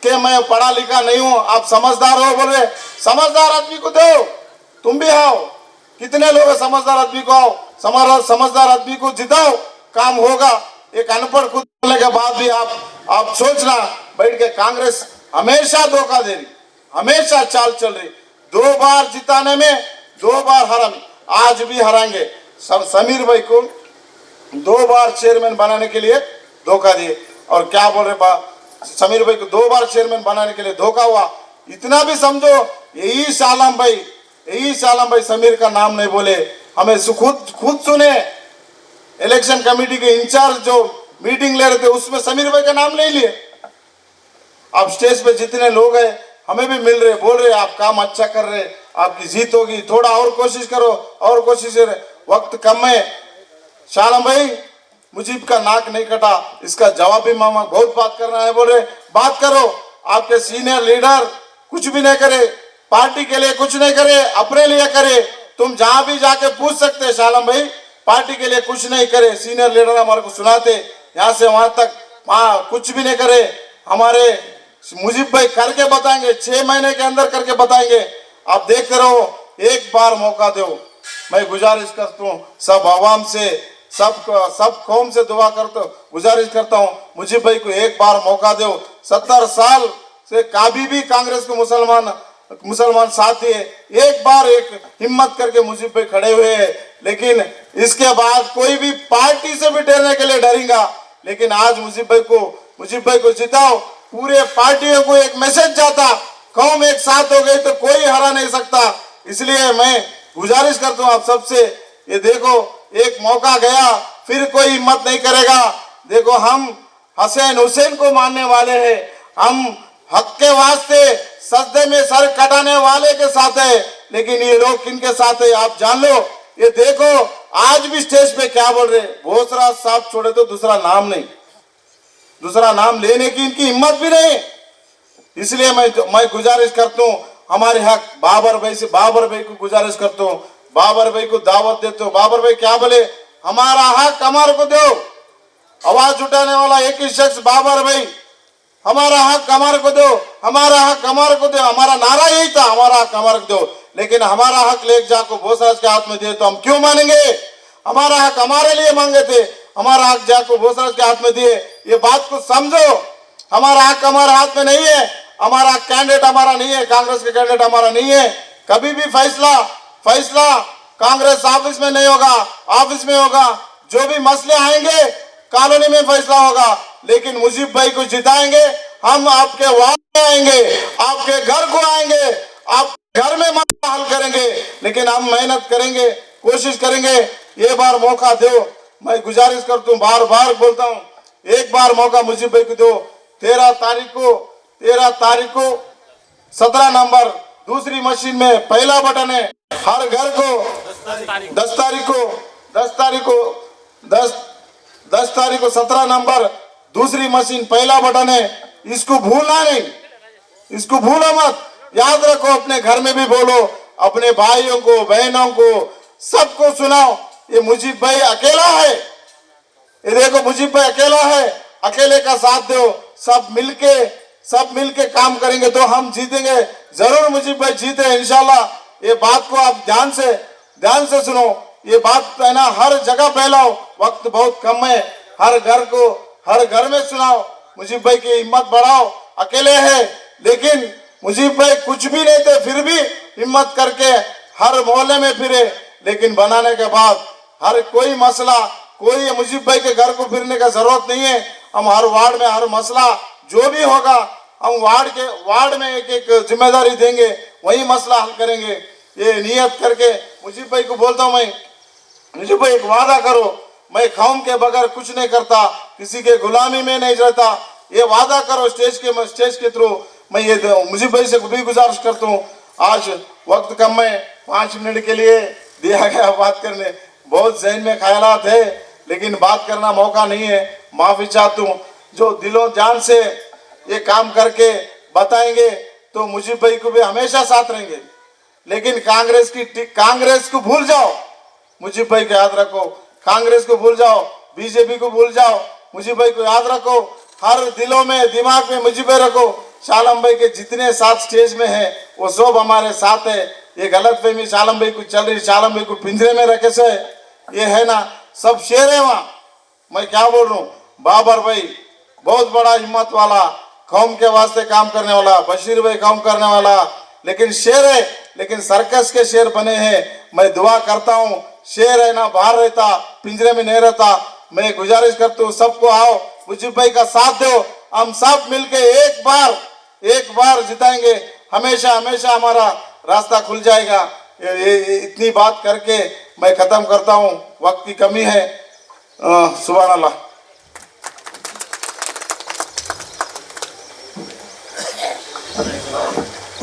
कि मैं पढ़ा लिखा नहीं हूँ। आप समझदार हो, बोल रहे समझदार आदमी को दो। तुम भी आओ, कितने लोग हैं समझदार आदमी को? आओ, समझदार आदमी को जिताओ, काम होगा। एक अनपढ़ खुद बोलने के बाद भी आप सोचना बैठ के, कांग्रेस हमेशा धोखा दे रही, हमेशा चाल चल रही। 2 बार जिताने में 2 बार हरा, आज भी हराएंगे। समीर भाई को 2 बार चेयरमैन बनाने के लिए धोखा दिए, और क्या बोल रहे समीर भाई को 2 बार चेयरमैन बनाने के लिए धोखा हुआ। इतना भी समझो, यही शालम भाई समीर का नाम नहीं बोले, हमें खुद सुने। इलेक्शन कमेटी के इंचार्ज जो मीटिंग ले रहे थे, उसमें समीर भाई का नाम नहीं लिए। अब स्टेज पे जितने लोग हैं हमें भी मिल रहे, बोल रहे आप काम अच्छा कर रहे, आपकी जीत होगी, थोड़ा और कोशिश करो, और कोशिश, वक्त कम है। शालम भाई मुजीब का नाक नहीं कटा, इसका जवाब भी मामा बहुत बात करना है, बोल रहे बात करो। आपके सीनियर लीडर कुछ भी नहीं करे, पार्टी के लिए कुछ नहीं करे, अपने लिए करे। तुम जहां भी जाके पूछ सकते हैं, शालम भाई पार्टी के लिए कुछ नहीं करे। सीनियर लीडर हमारे को सुनाते, यहाँ से वहां तक कुछ भी नहीं करे। हमारे मुजीब भाई करके बताएंगे, 6 महीने के अंदर करके बताएंगे। आप देखते रहो, एक बार मौका दो। मैं गुजारिश करता हूँ सब आवाम से, सब कौम से दुआ करता हूँ, गुजारिश करता हूँ मुजीब भाई को एक बार मौका दो। 70 साल से कभी भी कांग्रेस को मुसलमान साथ दिए, एक बार एक हिम्मत करके मुजीब भाई खड़े हुए हैं। लेकिन इसके बाद कोई भी पार्टी से भी डरने के लिए डरेगा। लेकिन आज मुजीब भाई को जिताओ, पूरे पार्टियों को एक मैसेज जाता, कौम एक साथ हो गई तो कोई हरा नहीं सकता। इसलिए मैं गुजारिश करता हूँ आप सबसे, ये देखो एक मौका गया, फिर कोई हिम्मत नहीं करेगा। देखो हम हसैन हुसैन को मानने वाले हैं, हम हक के वास्ते सजदे में सर कटाने वाले के साथ है। लेकिन ये लोग किनके साथ है आप जान लो। ये देखो आज भी स्टेज पे क्या बोल रहे, बोसराज साहब छोड़े तो दूसरा नाम नहीं, दूसरा नाम लेने की इनकी हिम्मत भी नहीं। इसलिए मैं गुजारिश करता हूँ हमारे हक बाबर भाई को गुजारिश करता हूँ, बाबर भाई को दावत देते हो। बाबर भाई क्या बोले, हमारा हक हमारे को दो। आवाज उठाने वाला एक ही शख्स बाबर भाई, हमारा हक हमारे को दो, हमारा हक हमारे को दो। हमारा नारा यही था, हमारा हक हमारे को दो। लेकिन हमारा हक ले जाको बोसराज के हाथ में दिए तो हम क्यों मानेंगे? हमारा हक हमारे लिए मांगे थे, हमारा हक जाको बोसराज के हाथ में दिए। ये बात को समझो, हमारा हक हमारे हाथ में नहीं है, हमारा कैंडिडेट हमारा नहीं है, कांग्रेस के कैंडिडेट हमारा नहीं है। कभी भी फैसला कांग्रेस ऑफिस में नहीं होगा, ऑफिस में होगा। जो भी मसले आएंगे कॉलोनी में फैसला होगा। लेकिन मुजीब भाई को जिताएंगे, हम आपके वार्ड में आएंगे, आपके घर को आएंगे, आप घर में मसला हल करेंगे। लेकिन हम मेहनत करेंगे, कोशिश करेंगे। ये बार मौका दो, मैं गुजारिश करता हूँ, बार बार बोलता हूँ, एक बार मौका मुजीब भाई को दो। 13 तारीख को 17 नंबर दूसरी मशीन में पहला बटन है। हर घर को 10 तारीख को 17 नंबर दूसरी मशीन पहला बटन है। इसको भूलना नहीं, इसको भूलो मत, याद रखो। अपने घर में भी बोलो, अपने भाइयों को, बहनों को, सबको सुनाओ, ये मुजीब भाई अकेला है। ये देखो मुजीब भाई अकेला है, अकेले का साथ दो। सब मिलके काम करेंगे तो हम जीतेंगे। जरूर मुजीब भाई जीते इंशाल्लाह। ये बात को आप ध्यान से सुनो। ये बात है ना, हर जगह फैलाओ। वक्त बहुत कम है, हर घर में सुनाओ। मुजीब भाई की हिम्मत बढ़ाओ। अकेले है लेकिन मुजीब भाई कुछ भी नहीं थे, फिर भी हिम्मत करके हर मोहल्ले में फिरे। लेकिन बनाने के बाद हर कोई मसला, कोई मुजीब भाई के घर को फिरने का जरूरत नहीं है। हम हर वार्ड में हर मसला जो भी होगा, हम वार्ड में एक जिम्मेदारी देंगे, वही मसला हल करेंगे। ये नियत करके मुजीब भाई को बोलता हूँ मैं, मुजीब भाई एक वादा करो, मैं कौम के बगैर कुछ नहीं करता, किसी के गुलामी में नहीं रहता। ये वादा करो स्टेज के थ्रू। मैं ये मुजीब भाई से भी गुजारिश करता हूँ। आज वक्त कम है, 5 मिनट के लिए दिया गया बात करने। बहुत जहन में ख्यालात है लेकिन बात करना मौका नहीं है। माफी चाहता हूँ। जो दिलों जान से ये काम करके बताएंगे तो मुजीब भाई को भी हमेशा साथ रहेंगे। लेकिन कांग्रेस को भूल जाओ, मुजीब भाई को याद रखो। कांग्रेस को भूल जाओ, बीजेपी को भूल जाओ, मुजीब भाई को याद रखो। हर दिलों में, दिमाग में मुजीब भाई रखो। शालम भाई के जितने साथ स्टेज में है वो सब हमारे साथ है। ये गलतफहमी शालम भाई को चल रही, शालम भाई को पिंजरे में रखे से ये है ना, सब शेर है वहाँ। मैं क्या बोल रहा हूँ, बाबर भाई बहुत बड़ा हिम्मत वाला, कौम के वास्ते काम करने वाला, बशीर भाई काम करने वाला, लेकिन शेर है, लेकिन सर्कस के शेर बने हैं। मैं दुआ करता हूँ, शेर है ना, बाहर रहता, पिंजरे में नहीं रहता। मैं गुजारिश करता हूँ सबको आओ, मुजीब भाई का साथ दो। हम सब मिलके एक बार जिताएंगे। हमेशा हमारा रास्ता खुल जाएगा। ये इतनी बात करके मैं खत्म करता हूँ, वक्त की कमी है। सुभान अल्लाह।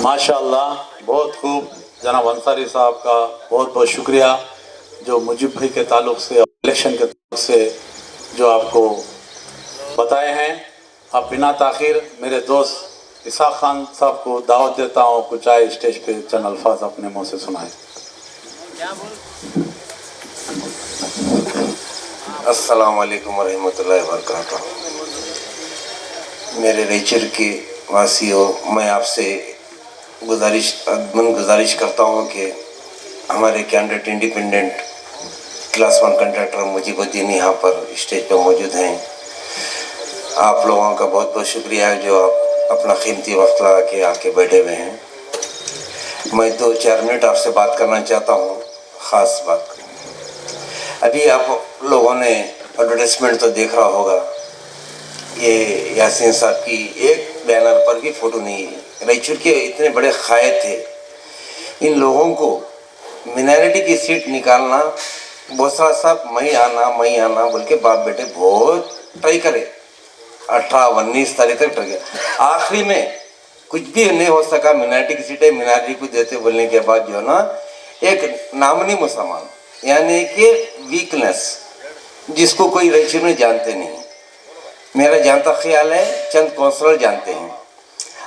माशाअल्लाह, बहुत खूब। जनाब अंसारी साहब का बहुत बहुत शुक्रिया जो मुजीब भाई के ताल्लुक से, इलेक्शन के ताल्लुक से जो आपको बताए हैं। अब बिना ताखिर मेरे दोस्त इसाक खान साहब को दावत देता हूँ, कुछ आए स्टेज पे चंद अल्फाज अपने मुँह से सुनाए। अस्सलाम वालेकुम रहमतुल्लाहि व बरकातहू। मेरे रेचर के वासियों, मैं आपसे गुजारिश करता हूँ कि हमारे candidate independent class 1 conductor Mujibuddin यहाँ पर स्टेज पर मौजूद हैं। आप लोगों का बहुत बहुत शुक्रिया है जो आप अपना कीमती वक्त लगा के आके बैठे हुए हैं। मैं 2-4 मिनट आपसे बात करना चाहता हूँ, ख़ास बात। अभी आप लोगों ने एडवर्टाइजमेंट तो देख रहा होगा, ये यासीन साहब की एक बैनर पर भी फ़ोटो नहीं है। रायचूर के इतने बड़े कायद थे, इन लोगों को मिनॉरिटी की सीट निकालना, बोसरा साहब मैं आना बोल के बाप बेटे बहुत ट्राई करे। 18-19 तारीख तक ट्राई किया, आखिरी में कुछ भी नहीं हो सका। मिनॉरिटी की सीटें मिनॉरिटी को देते बोलने के बाद जो ना, एक नामनी मुसलमान यानी कि वीकनेस जिसको कोई रायचूर में जानते नहीं, मेरा जानता ख्याल है चंद काउंसलर जानते हैं।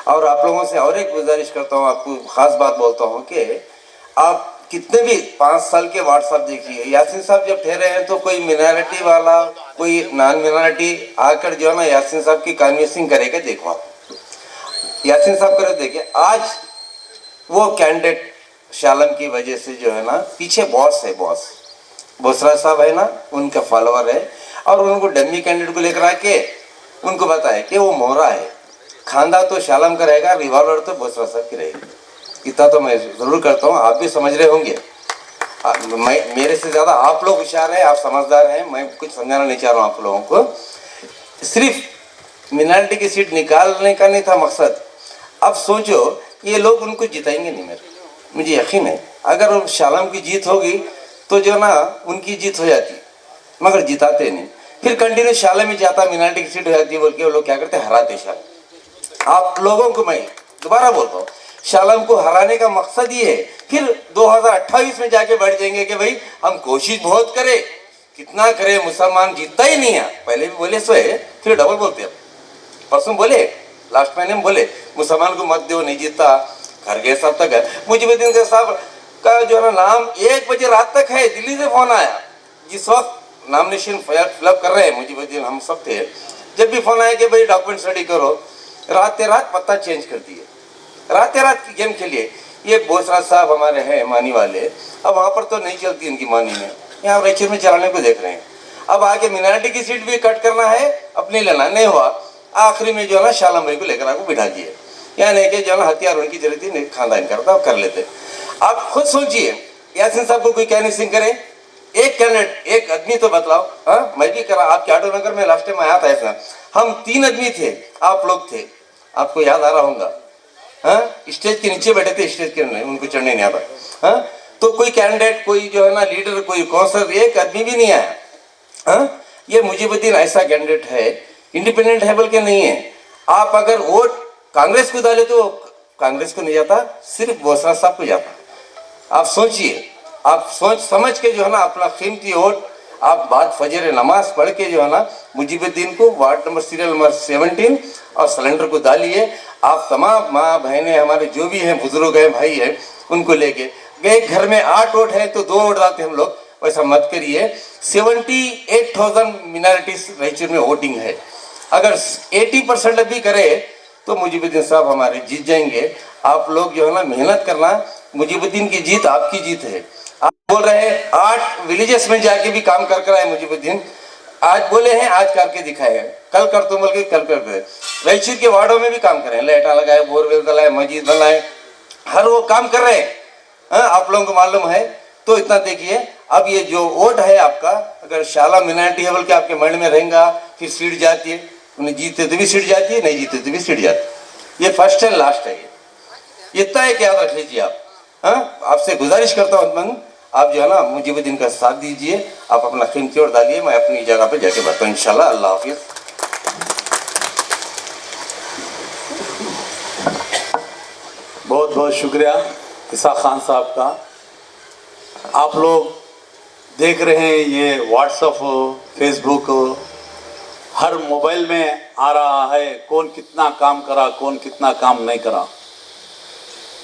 और आप लोगों से और एक गुजारिश करता हूँ, आपको ख़ास बात बोलता हूँ कि आप कितने भी 5 साल के वार्ड साहब देखिए, यासीन साहब जब ठहरे हैं तो कोई मिनॉरिटी वाला, कोई नॉन मिनॉरिटी आकर जो है ना यासीन साहब की कन्विंसिंग करेगा। देखो आप यासीन साहब करे देखिए, आज वो कैंडिडेट शालम की वजह से जो है ना पीछे बॉस है, बोसरा साहब है ना, उनका फॉलोअर है। और उनको डमी कैंडिडेट को लेकर आके उनको बताया कि वो मोहरा है, खानदा तो शालम का रहेगा, रिवॉल्वर तो बोसरा साहब की रहेगी। इतना तो मैं ज़रूर करता हूँ, आप भी समझ रहे होंगे। मैं, मेरे से ज़्यादा आप लोग होशियार हैं, आप समझदार हैं। मैं कुछ समझाना नहीं चाह रहा हूँ आप लोगों को। सिर्फ मिनॉरिटी की सीट निकालने का नहीं था मकसद। अब सोचो ये लोग उनको जिताएंगे नहीं, मुझे यकीन है। अगर शालम की जीत होगी तो जो ना उनकी जीत हो जाती। मगर जिताते नहीं। फिर कंटिन्यू शाला में जाता, मिनारिटी की सीट हो जाती है बोल के वो लोग क्या करते, हराते शाला। आप लोगों को मैं दोबारा बोलता हूँ, शालम को हराने का मकसद ये है। फिर 2028 में जाके बैठ जाएंगे कि भाई हम कोशिश बहुत करें, कितना करे, मुसलमान जीतता ही नहीं है। पहले भी बोले सो है, फिर डबल बोलते हैं। परसों बोले, लास्ट महीने में बोले मुसलमान को मत दो, नहीं जीतता, घर गए सब तक है। मुजीबुद्दीन साहब का जो है ना नाम 1 बजे रात तक है, दिल्ली से फोन आया। जिस वक्त नॉमिनेशन फिलअप कर रहे हैं मुजीबुद्दीन, हम सब थे, जब भी फोन आया कि भाई डॉक्यूमेंट स्टडी करो, रात रात पत्ता चेंज कर दिए, रात रात की गेम खेलिए। ये बोसराज साहब हमारे हैं मानी वाले, अब वहाँ पर तो नहीं चलती इनकी मानी में, यहाँ रैचर में चलाने को देख रहे हैं। अब आके मिनारिटी की सीट भी कट करना है, अपने लेना नहीं हुआ, आखिरी में जो है ना शालम भाई को लेकर आपको बिठा दिए। यानी कि जो है ना हथियार उनकी जरूरत ही नहीं, खानदान करता कर लेते। आप खुद सोचिए, यासीन साहब को कोई क्या नहीं सिंह करे, एक कैंडिडेट, एक आदमी तो बतलाओ। हाँ, मैं भी करा, आपके ऑटो नगर में लास्ट टाइम आया था ऐसा, हम 3 आदमी थे, आप लोग थे, आपको याद आ रहा होगा। हाँ, स्टेज के नीचे बैठे थे, स्टेज के नहीं, उनको चढ़ने नहीं आता। हाँ, तो कोई कैंडिडेट, कोई जो है ना लीडर, कोई काउंसलर, एक आदमी भी नहीं आया। हाँ, ये मुजीबुद्दीन ऐसा कैंडिडेट है, इंडिपेंडेंट है बोल के नहीं है। आप अगर वोट कांग्रेस को डाले तो कांग्रेस को नहीं जाता, सिर्फ बोसरा साहब को जाता। आप सोचिए, आप सोच समझ के जो है ना अपना कीमती वोट आप बाद फजर नमाज पढ़ के जो है ना मुजीबुद्दीन को वार्ड नंबर सीरियल नंबर 17 और सिलेंडर को डालिए। आप तमाम माँ बहनें हमारे जो भी हैं, बुजुर्ग हैं, भाई हैं, उनको लेके गए। घर में 8 वोट है तो 2 वोट डालते हम लोग, वैसा मत करिए। 78,000 मिनॉरिटीज रैचूर में वोटिंग है, अगर 80% भी करे तो मुजीबुद्दीन साहब हमारे जीत जाएंगे। आप लोग जो है ना मेहनत करना, मुजीबुद्दीन की जीत आपकी जीत है। आप बोल रहे हैं 8 विलेजेस में जाके भी काम कर आए मुजीबुद्दीन, आज बोले हैं आज करके दिखाए, कल कर तो बोल के कल कर दे। रैचूर के वार्डों में भी काम करें, लाइटा लगाए, बोरवेल लगाए, मस्जिद बनाए, हर वो काम कर रहे हैं। हाँ, आप लोगों को मालूम है। तो इतना देखिए, अब ये जो वोट है आपका, अगर शाला मिनारिटी है बोल के आपके मन में रहेगा, फिर सीट जाती है, उन्हें जीते तो भी सीट जाती है, नहीं जीते तो भी सीट जाती है। ये फर्स्ट एंड लास्ट है, ये इतना है कि याद रख लीजिए आप। हाँ, आपसे गुजारिश करता हूँ आप जो है ना मुजीबुद्दीन का साथ दीजिए, आप अपना कीमती वोट डालिए, मैं अपनी जगह पे जाके बताता हूँ इंशाल्लाह। अल्लाह हाफिज। बहुत बहुत शुक्रिया इसाक खान साहब का। आप लोग देख रहे हैं ये व्हाट्सएप, फेसबुक, हर मोबाइल में आ रहा है कौन कितना काम करा, कौन कितना काम नहीं करा।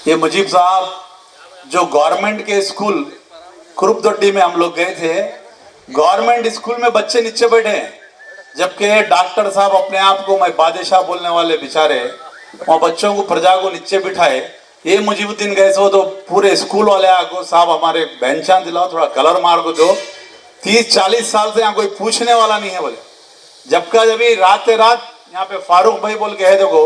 ये मुजीब साहब जो गवर्नमेंट के स्कूल कुरुपदोड्डी में हम लोग गए थे, गवर्नमेंट स्कूल में बच्चे नीचे बैठे हैं, जबकि डॉक्टर साहब अपने आप को मैं बादशाह बोलने वाले बेचारे वहाँ बच्चों को प्रजा को नीचे बिठाए। ये मुजीबुद्दीन गए सो तो पूरे स्कूल वाले आगो साहब हमारे बेंचा दिलाओ, थोड़ा कलर मार को दो, 30-40 साल से यहाँ कोई पूछने वाला नहीं है बोले। जबकि जब रात यहाँ पे फारूक भाई बोल के है, देखो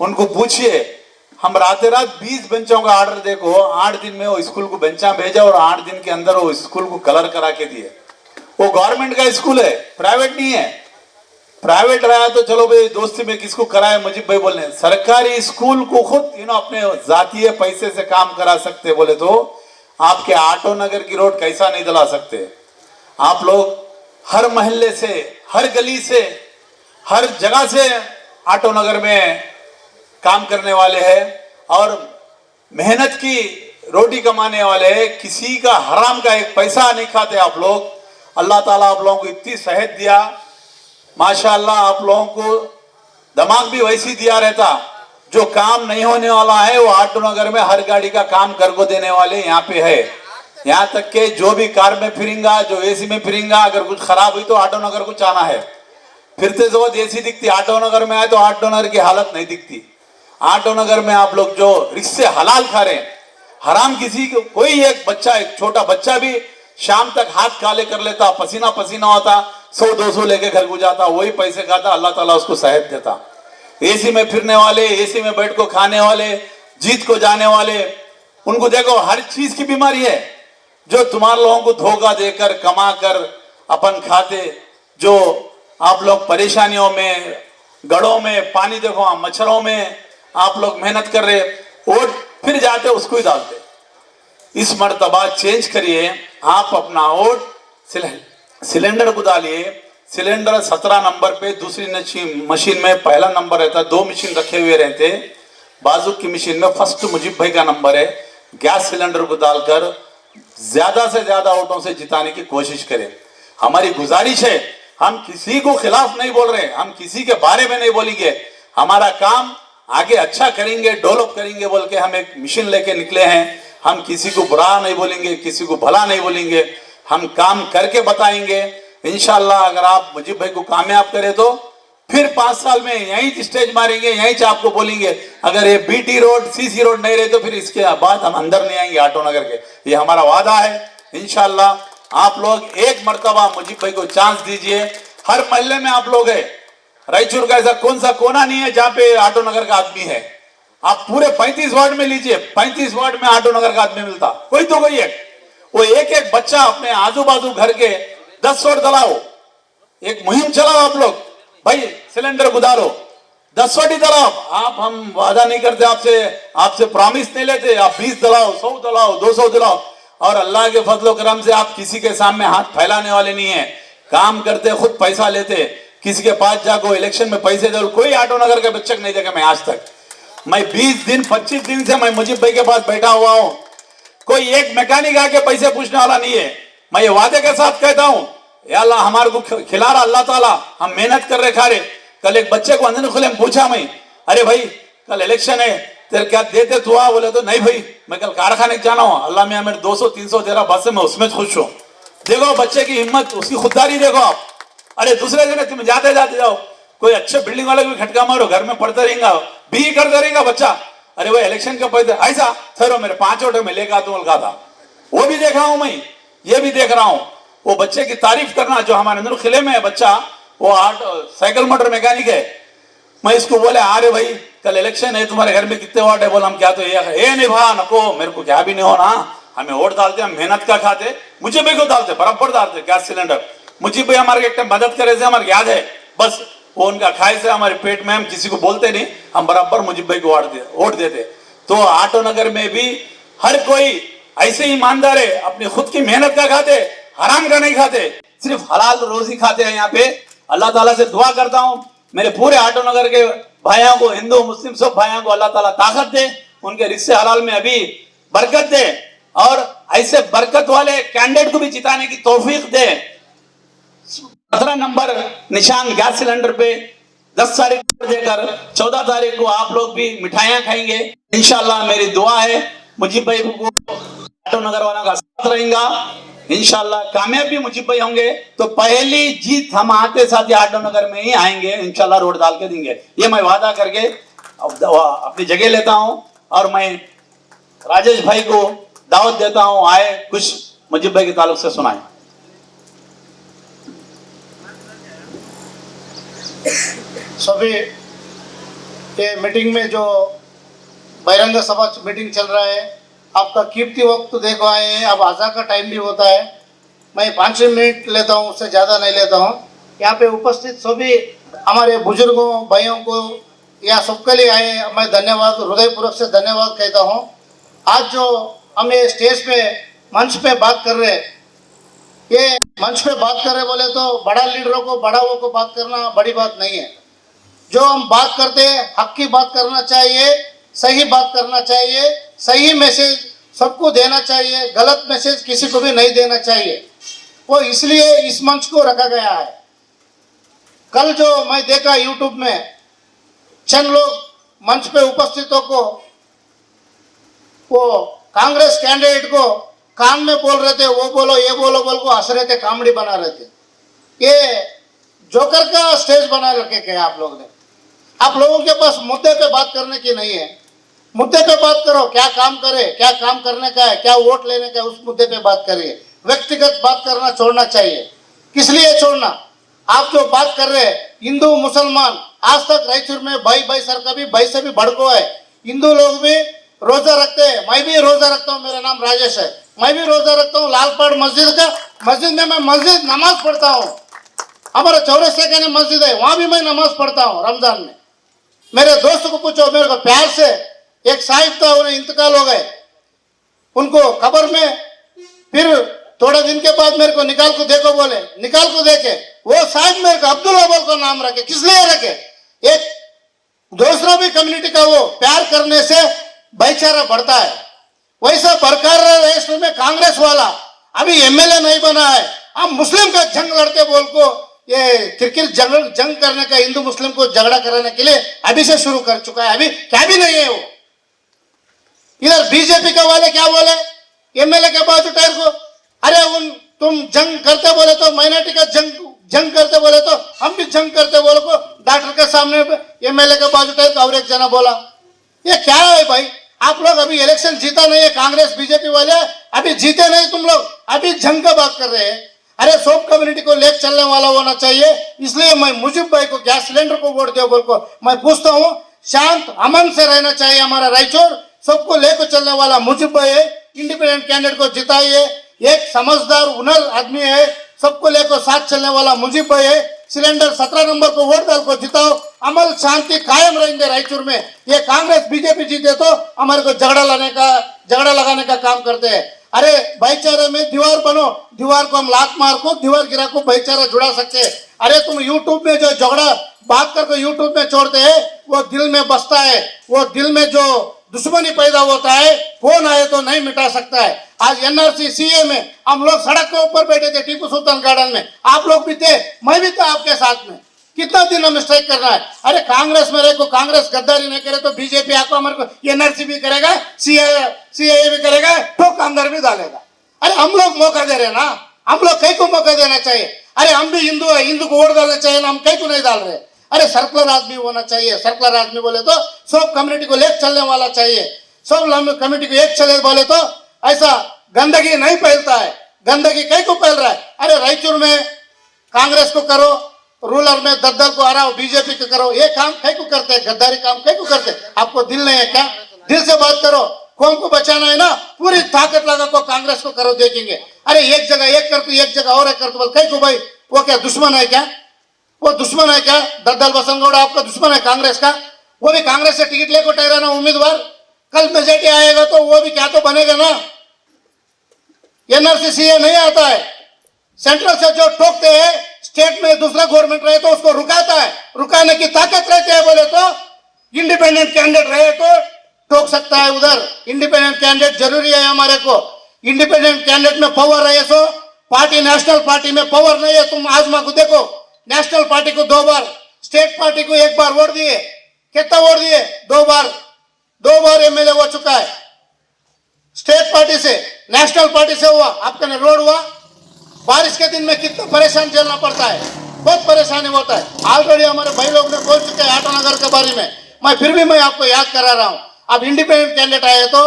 उनको पूछिए, हम रात 20 बेंचों का ऑर्डर देखो, 8 दिन में वो स्कूल को बेंचा भेजा और 8 दिन के अंदर वो स्कूल को कलर करा के दिए। वो गवर्नमेंट का स्कूल है, प्राइवेट नहीं है। प्राइवेट रहा तो चलो भाई दोस्ती में किसको कराए, मुझे भाई बोलने, सरकारी स्कूल को खुद अपने जातीय पैसे से काम करा सकते बोले तो आपके ऑटो नगर की रोड कैसा नहीं दिला सकते। आप लोग हर मोहल्ले से, हर गली से, हर जगह से ऑटो नगर में काम करने वाले हैं और मेहनत की रोटी कमाने वाले हैं, किसी का हराम का एक पैसा नहीं खाते आप लोग। अल्लाह ताला आप लोगों को इतनी सेहत दिया, माशाअल्लाह, आप लोगों को दिमाग भी वैसी दिया रहता। जो काम नहीं होने वाला है वो ऑटो नगर में हर गाड़ी का काम कर को देने वाले यहाँ पे है। यहाँ तक के जो भी कार में फिरेंगा, जो एसी में फिरेंगा, अगर कुछ खराब हुई तो ऑटो नगर को जाना है। फिरते जो एसी दिखती, ऑटो नगर में आए तो ऑटो नगर की हालत नहीं दिखती। ऑटो नगर में आप लोग जो रिक्शे हलाल खा रहे हैं, हराम किसी को, कोई एक बच्चा, एक छोटा बच्चा भी शाम तक हाथ काले कर लेता, पसीना पसीना होता, 100-200 लेके घर को जाता, वही पैसे खाता, अल्लाह ताला उसको सेहत देता। एसी में फिरने वाले, एसी में बैठ को खाने वाले, जीत को जाने वाले, उनको देखो हर चीज की बीमारी है। जो तुम्हारे लोगों को धोखा देकर कमा कर अपन खाते, जो आप लोग परेशानियों में, गढ़ों में पानी देखो, मच्छरों में आप लोग मेहनत कर रहे, वोट फिर जाते उसको ही डालते। इस मर्तबा चेंज करिए, आप अपना वोट सिलेंडर को डालिए, सिलेंडर 17 नंबर पे दूसरी मशीन में पहला नंबर रहता है, 2 मशीन रखे हुए रहते, बाजू की मशीन में फर्स्ट मुजीब भाई का नंबर है। गैस सिलेंडर को डालकर ज्यादा से ज्यादा वोटों से जिताने की कोशिश करें। हमारी गुजारिश है, हम किसी को खिलाफ नहीं बोल रहे, हम किसी के बारे में नहीं बोलेंगे, हमारा काम आगे अच्छा करेंगे, डेवलप करेंगे बोल के हम एक मिशन लेके निकले हैं। हम किसी को बुरा नहीं बोलेंगे, किसी को भला नहीं बोलेंगे, हम काम करके बताएंगे। इंशाल्लाह अगर आप मुजीब भाई को कामयाब करें तो फिर 5 साल में यहीं स्टेज मारेंगे, यहीं से आपको बोलेंगे। अगर ये बीटी रोड सीसी रोड नहीं रहे तो फिर इसके बाद हम अंदर नहीं आएंगे ऑटो नगर के, ये हमारा वादा है। इंशाल्लाह आप लोग एक मर्तबा मुजीब भाई को चांस दीजिए। हर मोहल्ले में आप लोग है, रायचूर का ऐसा कौन सा कोना नहीं है जहां पे ऑटो नगर का आदमी है। आप पूरे 35 वार्ड में लीजिए, 35 वार्ड में ऑटो नगर का आदमी मिलता कोई तो कोई है। वो एक एक बच्चा अपने आजू बाजू घर के 10 वार्ड दलाओ, एक मुहिम चलाओ आप लोग, भाई सिलेंडर गुदारो 10 वाटी दलाओ। आप हम वादा नहीं करते आपसे प्रॉमिस नहीं लेते, आप 20 दलाओ, 100 दलाओ, 200 दिलाओ, और अल्लाह के फजलो करम से आप किसी के सामने हाथ फैलाने वाले नहीं है। काम करते खुद पैसा लेते, किसी के पास जाको इलेक्शन में पैसे दे, कोई ऑटो नगर के बच्चे नहीं देखा मैं आज तक। मैं 20 दिन 25 दिन से मैं मुजीब भाई के पास बैठा हुआ हूं, कोई एक मैकेनिक आके पैसे पूछने वाला नहीं है। मैं ये वादे के साथ कहता हूं, या अल्लाह हमारे को खिला रहा अल्लाह ताला, हम मेहनत कर रहे खा रहे। कल एक बच्चे को अंदर खुले में पूछा मैं, अरे भाई कल इलेक्शन है तेरे क्या देते तू आ? बोले तो नहीं भाई मैं कल कारखाने जाना हूं, अल्लाह मियां मेरे 200-300 दे रहा बस में, उसमें खुश हूं। देखो बच्चे की हिम्मत, उसकी खुददारी देखो आप। अरे दूसरे दिन तुम जाते जाते जाओ, कोई अच्छे बिल्डिंग वाले को भी खटका मारो, घर में पढ़ते रहेगा, भी करते रहेगा बच्चा। अरे वो इलेक्शन का पैसे ऐसा ठहरो मेरे 5 ऑटो में लेकर तुम लगा था, वो भी देख रहा हूं मैं, ये भी देख रहा हूं। वो बच्चे की तारीफ करना, जो हमारे अंदर किले में है बच्चा, वो साइकिल मोटर मैकेनिक है। मैं इसको बोले अरे भाई कल इलेक्शन है, तुम्हारे घर में कितने वाट है? बोला हम क्या तो ये नहीं भा नको, मेरे को क्या भी नहीं होना, हमें वोट डालते, हम मेहनत का खाते, मुझे भी को डालते, बराबर डालते गैस सिलेंडर। मुझे भी हमारे एक मदद करे से हमारे याद है, बस वो उनका खाए से हमारे पेट में, हम किसी को बोलते नहीं, हम बराबर मुजीब भाई को वोट देते। तो ऑटो नगर में भी हर कोई ऐसे ईमानदार है, अपनी खुद की मेहनत का खाते, हराम का नहीं खाते, सिर्फ हलाल रोजी खाते हैं यहाँ पे। अल्लाह ताला से दुआ करता हूँ मेरे पूरे ऑटो नगर के भाइयों को, हिंदू मुस्लिम सब भाइयों को अल्लाह ताला ताकत दे, उनके रिश्ते हलाल में अभी बरकत दे, और ऐसे बरकत वाले कैंडिडेट को भी जिताने की तौफीक दे। 17 नंबर निशान गैस सिलेंडर पे 10 तारीख को देकर 14 तारीख को आप लोग भी मिठाइयां खाएंगे इंशाल्लाह। मेरी दुआ है मुजीब भाई को ऑटो नगर वालों का साथ रहेगा, इंशाल्लाह कामयाब भी मुजीब भाई होंगे तो पहली जीत हम आते साथ ही ऑटो नगर में ही आएंगे इंशाल्लाह, रोड डाल के देंगे, ये मैं वादा करके अपनी जगह लेता हूं। और मैं राजेश भाई को दावत देता हूं, आए कुछ मुजीब भाई के ताल्लुक से सुनाए। सभी ये मीटिंग में जो बहिरंग सभा मीटिंग चल रहा है, आपका कीमती वक्त तो देखो आए हैं, अब आज़ा का टाइम भी होता है, मैं 5 मिनट लेता हूँ, उससे ज़्यादा नहीं लेता हूँ। यहाँ पे उपस्थित सभी हमारे बुजुर्गों भाइयों को या सबके लिए आए, मैं धन्यवाद, हृदयपूर्वक से धन्यवाद कहता हूँ। आज जो हम ये स्टेज पे मंच पे बात कर रहे हैं, ये मंच पे बात कर रहे बोले तो बड़ा लीडरों को, बड़ा वो को बात करना बड़ी बात नहीं है। जो हम बात करते हैं हक की बात करना चाहिए, सही बात करना चाहिए, सही मैसेज सबको देना चाहिए, गलत मैसेज किसी को भी नहीं देना चाहिए। वो इसलिए इस मंच को रखा गया है। कल जो मैं देखा यूट्यूब में, चंद लोग मंच पे उपस्थितों को वो कांग्रेस कैंडिडेट को कान में बोल रहे थे, वो बोलो ये बोलो बोल को हंस रहे थे, कॉमेडी बना रहे थे। ये जोकर का स्टेज बना रखे क्या आप लोग ने? आप लोगों के पास मुद्दे पे बात करने की नहीं है, मुद्दे पे बात करो, क्या काम करे, क्या काम करने का है, क्या वोट लेने का है, उस मुद्दे पे बात करिए। व्यक्तिगत बात करना छोड़ना चाहिए। किस लिए छोड़ना? आप जो बात कर रहे हैं हिंदू मुसलमान, आज तक रायचूर में भाई भाई सर का भी भाई से भी भड़को है। हिंदू लोग भी रोजा रखते हैं, मैं भी रोजा रखता हूँ, मेरा नाम राजेश है, मैं भी रोजा रखता हूँ। लालपाड़ मस्जिद में मैं मस्जिद नमाज पढ़ता हूँ, हमारा चौरस्ते का मस्जिद है, वहाँ भी मैं नमाज पढ़ता हूँ रमजान में। मेरे दोस्त को पूछो, मेरे को प्यार से, एक साहिब था उन्हें इंतकाल हो गए, उनको कब्र में फिर थोड़े दिन के बाद मेरे को निकाल को देखो बोले, निकाल को देखे वो शायद मेरे को अब्दुल अव्वल को नाम रखे, किस लिए रखे? एक दूसरा भी कम्युनिटी का वो प्यार करने से भाईचारा बढ़ता है। वैसा बरकरार रहे इसमें कांग्रेस वाला अभी एमएलए नहीं बना है, हम मुस्लिम का जंग लड़ते बोल को ये क्रिकेट जंग करने का हिंदू मुस्लिम को झगड़ा कराने के लिए अभी से शुरू कर चुका है, अभी क्या भी नहीं है वो। इधर बीजेपी का वाले क्या बोले एमएलए के बाजू टायर को, अरे उन तुम जंग करते बोले तो माइनॉरिटी का जंग करते बोले तो हम भी जंग करते बोले को डॉक्टर के सामने एमएलए के बाजू टायर को और एक जना बोला। ये क्या है भाई? आप लोग अभी इलेक्शन जीता नहीं है, कांग्रेस बीजेपी वाले अभी जीते नहीं, तुम लोग अभी जंग का बात कर रहे हैं। अरे सब कम्युनिटी को लेकर चलने वाला होना चाहिए, इसलिए मैं मुजीब भाई को गैस सिलेंडर को वोट दो बोल को मैं पूछता हूँ। शांत अमन से रहना चाहिए हमारा रायचूर, सबको लेकर चलने वाला मुजीब भाई है। इंडिपेंडेंट कैंडिडेट को जिताइए, एक समझदार हुनर आदमी है, सबको लेकर साथ चलने वाला मुजीब भाई है। सिलेंडर 17 नंबर को वोट डाल को जिताओ, अमल शांति कायम रहेंगे रायचूर में। ये कांग्रेस बीजेपी जीते तो हमारे को झगड़ा लगाने का काम करते हैं। अरे भाईचारे में दीवार बनो, दीवार को हम लात मार को दीवार गिरा को भाईचारा जुड़ा सकते हैं। अरे तुम यूट्यूब में जो झगड़ा बात करके यूट्यूब में छोड़ते हैं वो दिल में बसता है, वो दिल में जो दुश्मनी पैदा होता है फोन आए तो नहीं मिटा सकता है। आज एनआरसी सीए में हम लोग सड़क के ऊपर बैठे थे टीपू सुल्तान गार्डन में, आप लोग भी थे, मैं भी था आपके साथ में। कितना दिन हम स्ट्राइक करना है? अरे कांग्रेस में रहे को कांग्रेस गद्दारी नहीं करे तो बीजेपी आपको हमारे को एनआरसी भी करेगा, सीए भी करेगा, ठोक अंदर भी डालेगा। अरे हम लोग मौका दे रहे ना, हम लोग कई को मौका देना चाहिए। अरे हम भी हिंदू है, हिंदू को वोट डालना चाहिए ना, हम कई को नहीं डाल रहे। अरे सर्कुलर आदमी होना चाहिए, सर्कुलर आदमी बोले तो सब कम्युनिटी को लेकर चलने वाला चाहिए, सब कम्युनिटी को एक चले बोले तो ऐसा गंदगी नहीं फैलता है। गंदगी कई को फैल रहा है? अरे रायचूर में कांग्रेस को करो, रूलर में दद्दल को हराओ, बीजेपी को करो, ये काम कई को करते हैं, गद्दारी काम कई को करते हैं। आपको दिल नहीं है क्या? दिल से बात करो, कौम को बचाना है ना, पूरी ताकत लगा को कांग्रेस को करो, देखेंगे। अरे एक जगह एक कर तू, एक जगह और एक कर तू बोल कई को भाई, वो क्या दुश्मन है क्या? वो दुश्मन है क्या? दद्दल बसनगौड़ा आपका दुश्मन है कांग्रेस का? वो भी कांग्रेस से टिकट लेकर ठहराना उम्मीदवार, कल मेजोरिटी आएगा तो वो भी क्या तो बनेगा ना। एनआरसी सीए नहीं आता है, सेंट्रल से जो ठोकते हैं स्टेट में दूसरा गवर्नमेंट रहे तो उसको रुकाता है, रुकाने की ताकत रहती है बोले तो इंडिपेंडेंट कैंडिडेट रहे तो ठोक सकता है उधर। इंडिपेंडेंट कैंडिडेट जरूरी है हमारे को, इंडिपेंडेंट कैंडिडेट में पावर रहे सो पार्टी नेशनल पार्टी में पावर नहीं है। तुम आजमा को देखो, नेशनल पार्टी को 2 बार, स्टेट पार्टी को 1 बार वोट दिए, कितना वोट दिए? 2 बार एमएलए हो चुका है स्टेट पार्टी से, नेशनल पार्टी से हुआ। आपका रोड हुआ, बारिश के दिन में कितना परेशान झेलना पड़ता है, बहुत परेशानी होता है। ऑलरेडी हमारे भाई लोग ने बोल चुके हैं आटो नगर के बारे में, मैं फिर भी मैं आपको याद करा रहा हूं। अब इंडिपेंडेंट कैंडिडेट आए तो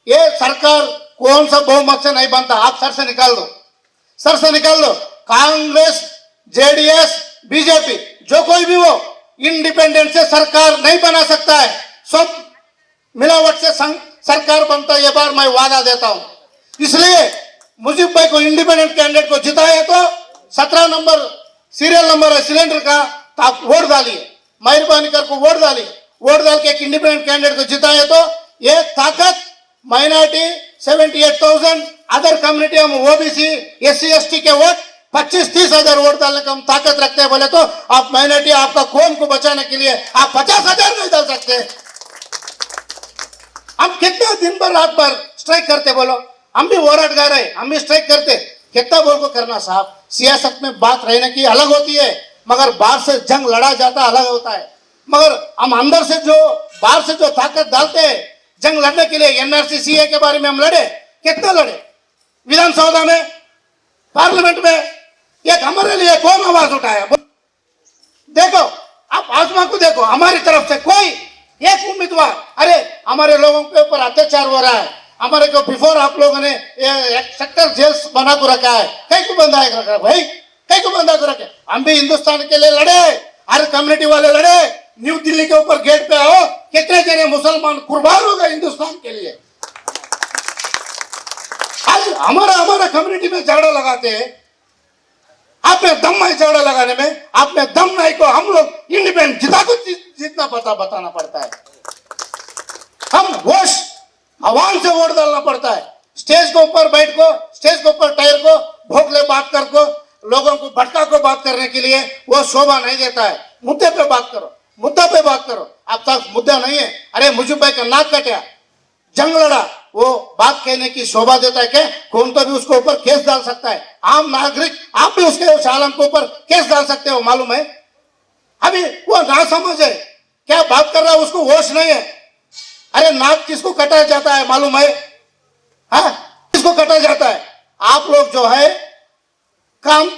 ये सरकार कौन सा बहुमत से नहीं बनता, आप सर से निकाल दो, सर से निकाल दो। कांग्रेस, जेडीएस, बीजेपी जो कोई भी हो, इंडिपेंडेंट से सरकार नहीं बना सकता है, सब मिलावट से सरकार बनता है। ये बार मैं वादा देता हूं, इसलिए मुजीब भाई को इंडिपेंडेंट कैंडिडेट को जिताए तो 17 नंबर सीरियल नंबर है सिलेंडर का, तो आप वोट डालिए, मेहरबानी कर को वोट डालिए। वोट डाल के एक इंडिपेंडेंट कैंडिडेट को जिताए तो ये ताकत माइनॉरिटी 78,000, अदर कम्युनिटी हम ओबीसी SC ST के वोट 25-30 हजार वोट डालने का हम ताकत रखते हैं बोले तो आप माइनॉरिटी आपका कौम को बचाने के लिए आप 50,000 नहीं डाल सकते। हम कितना दिन भर रात भर स्ट्राइक करते बोलो, हम भी वोराट गा रहे, हम भी स्ट्राइक करते, कितना बोल को करना साहब। सियासत में बात रहने की अलग होती है, मगर बाहर से जंग लड़ा जाता अलग होता है। मगर हम अंदर से जो बाहर से जो ताकत डालते हैं जंग लड़ने के लिए, एनआरसी सीए के बारे में हम लड़े, कितना लड़े, विधानसभा में, पार्लियामेंट में, एक हमारे लिए कौन आवाज उठाया? देखो आप आजमा को देखो, हमारी तरफ से कोई एक उम्मीदवार, अरे हमारे लोगों के ऊपर अत्याचार हो रहा है, हमारे को बिफोर आप लोगों ने सेक्टर जेल्स बना को रखा है, कई को बंदा रखा भाई, कई को बंदा को रखे। हम भी हिंदुस्तान के लिए लड़े, हर कम्युनिटी वाले लड़े, न्यू दिल्ली के ऊपर गेट पे आओ, कितने जने मुसलमान कुर्बान हो गए हिंदुस्तान के लिए। आज हमारा कम्युनिटी में झगड़ा लगाते हैं, आप में दम नहीं झगड़ा लगाने में, आप में दम नहीं को हम लोग इंडिपेंडेंट जिता को जितना बताना पड़ता है। हम वोट आवाम से वोट डालना पड़ता है, स्टेज के ऊपर बैठ को, स्टेज के ऊपर टायर को भोंकले बात कर को, लोगों को भटका को बात करने के लिए वो शोभा नहीं देता है। मुद्दे पे बात करो, मुद्दा पे बात करो। अब तक मुद्दा नहीं है। अरे मुझे भाई का नाक कटा, जंग लड़ा, वो बात कहने की शोभा देता है क्या? कौन तो भी उसके ऊपर केस डाल सकता है। आम नागरिक आप भी उसके शालम के ऊपर केस डाल सकते हो, मालूम है? अभी वो ना समझ है, क्या बात कर रहा है उसको होश नहीं है। अरे नाक किसको कटा जाता है मालूम है? हाँ, किसको कटा जाता है? आप लोग जो है काम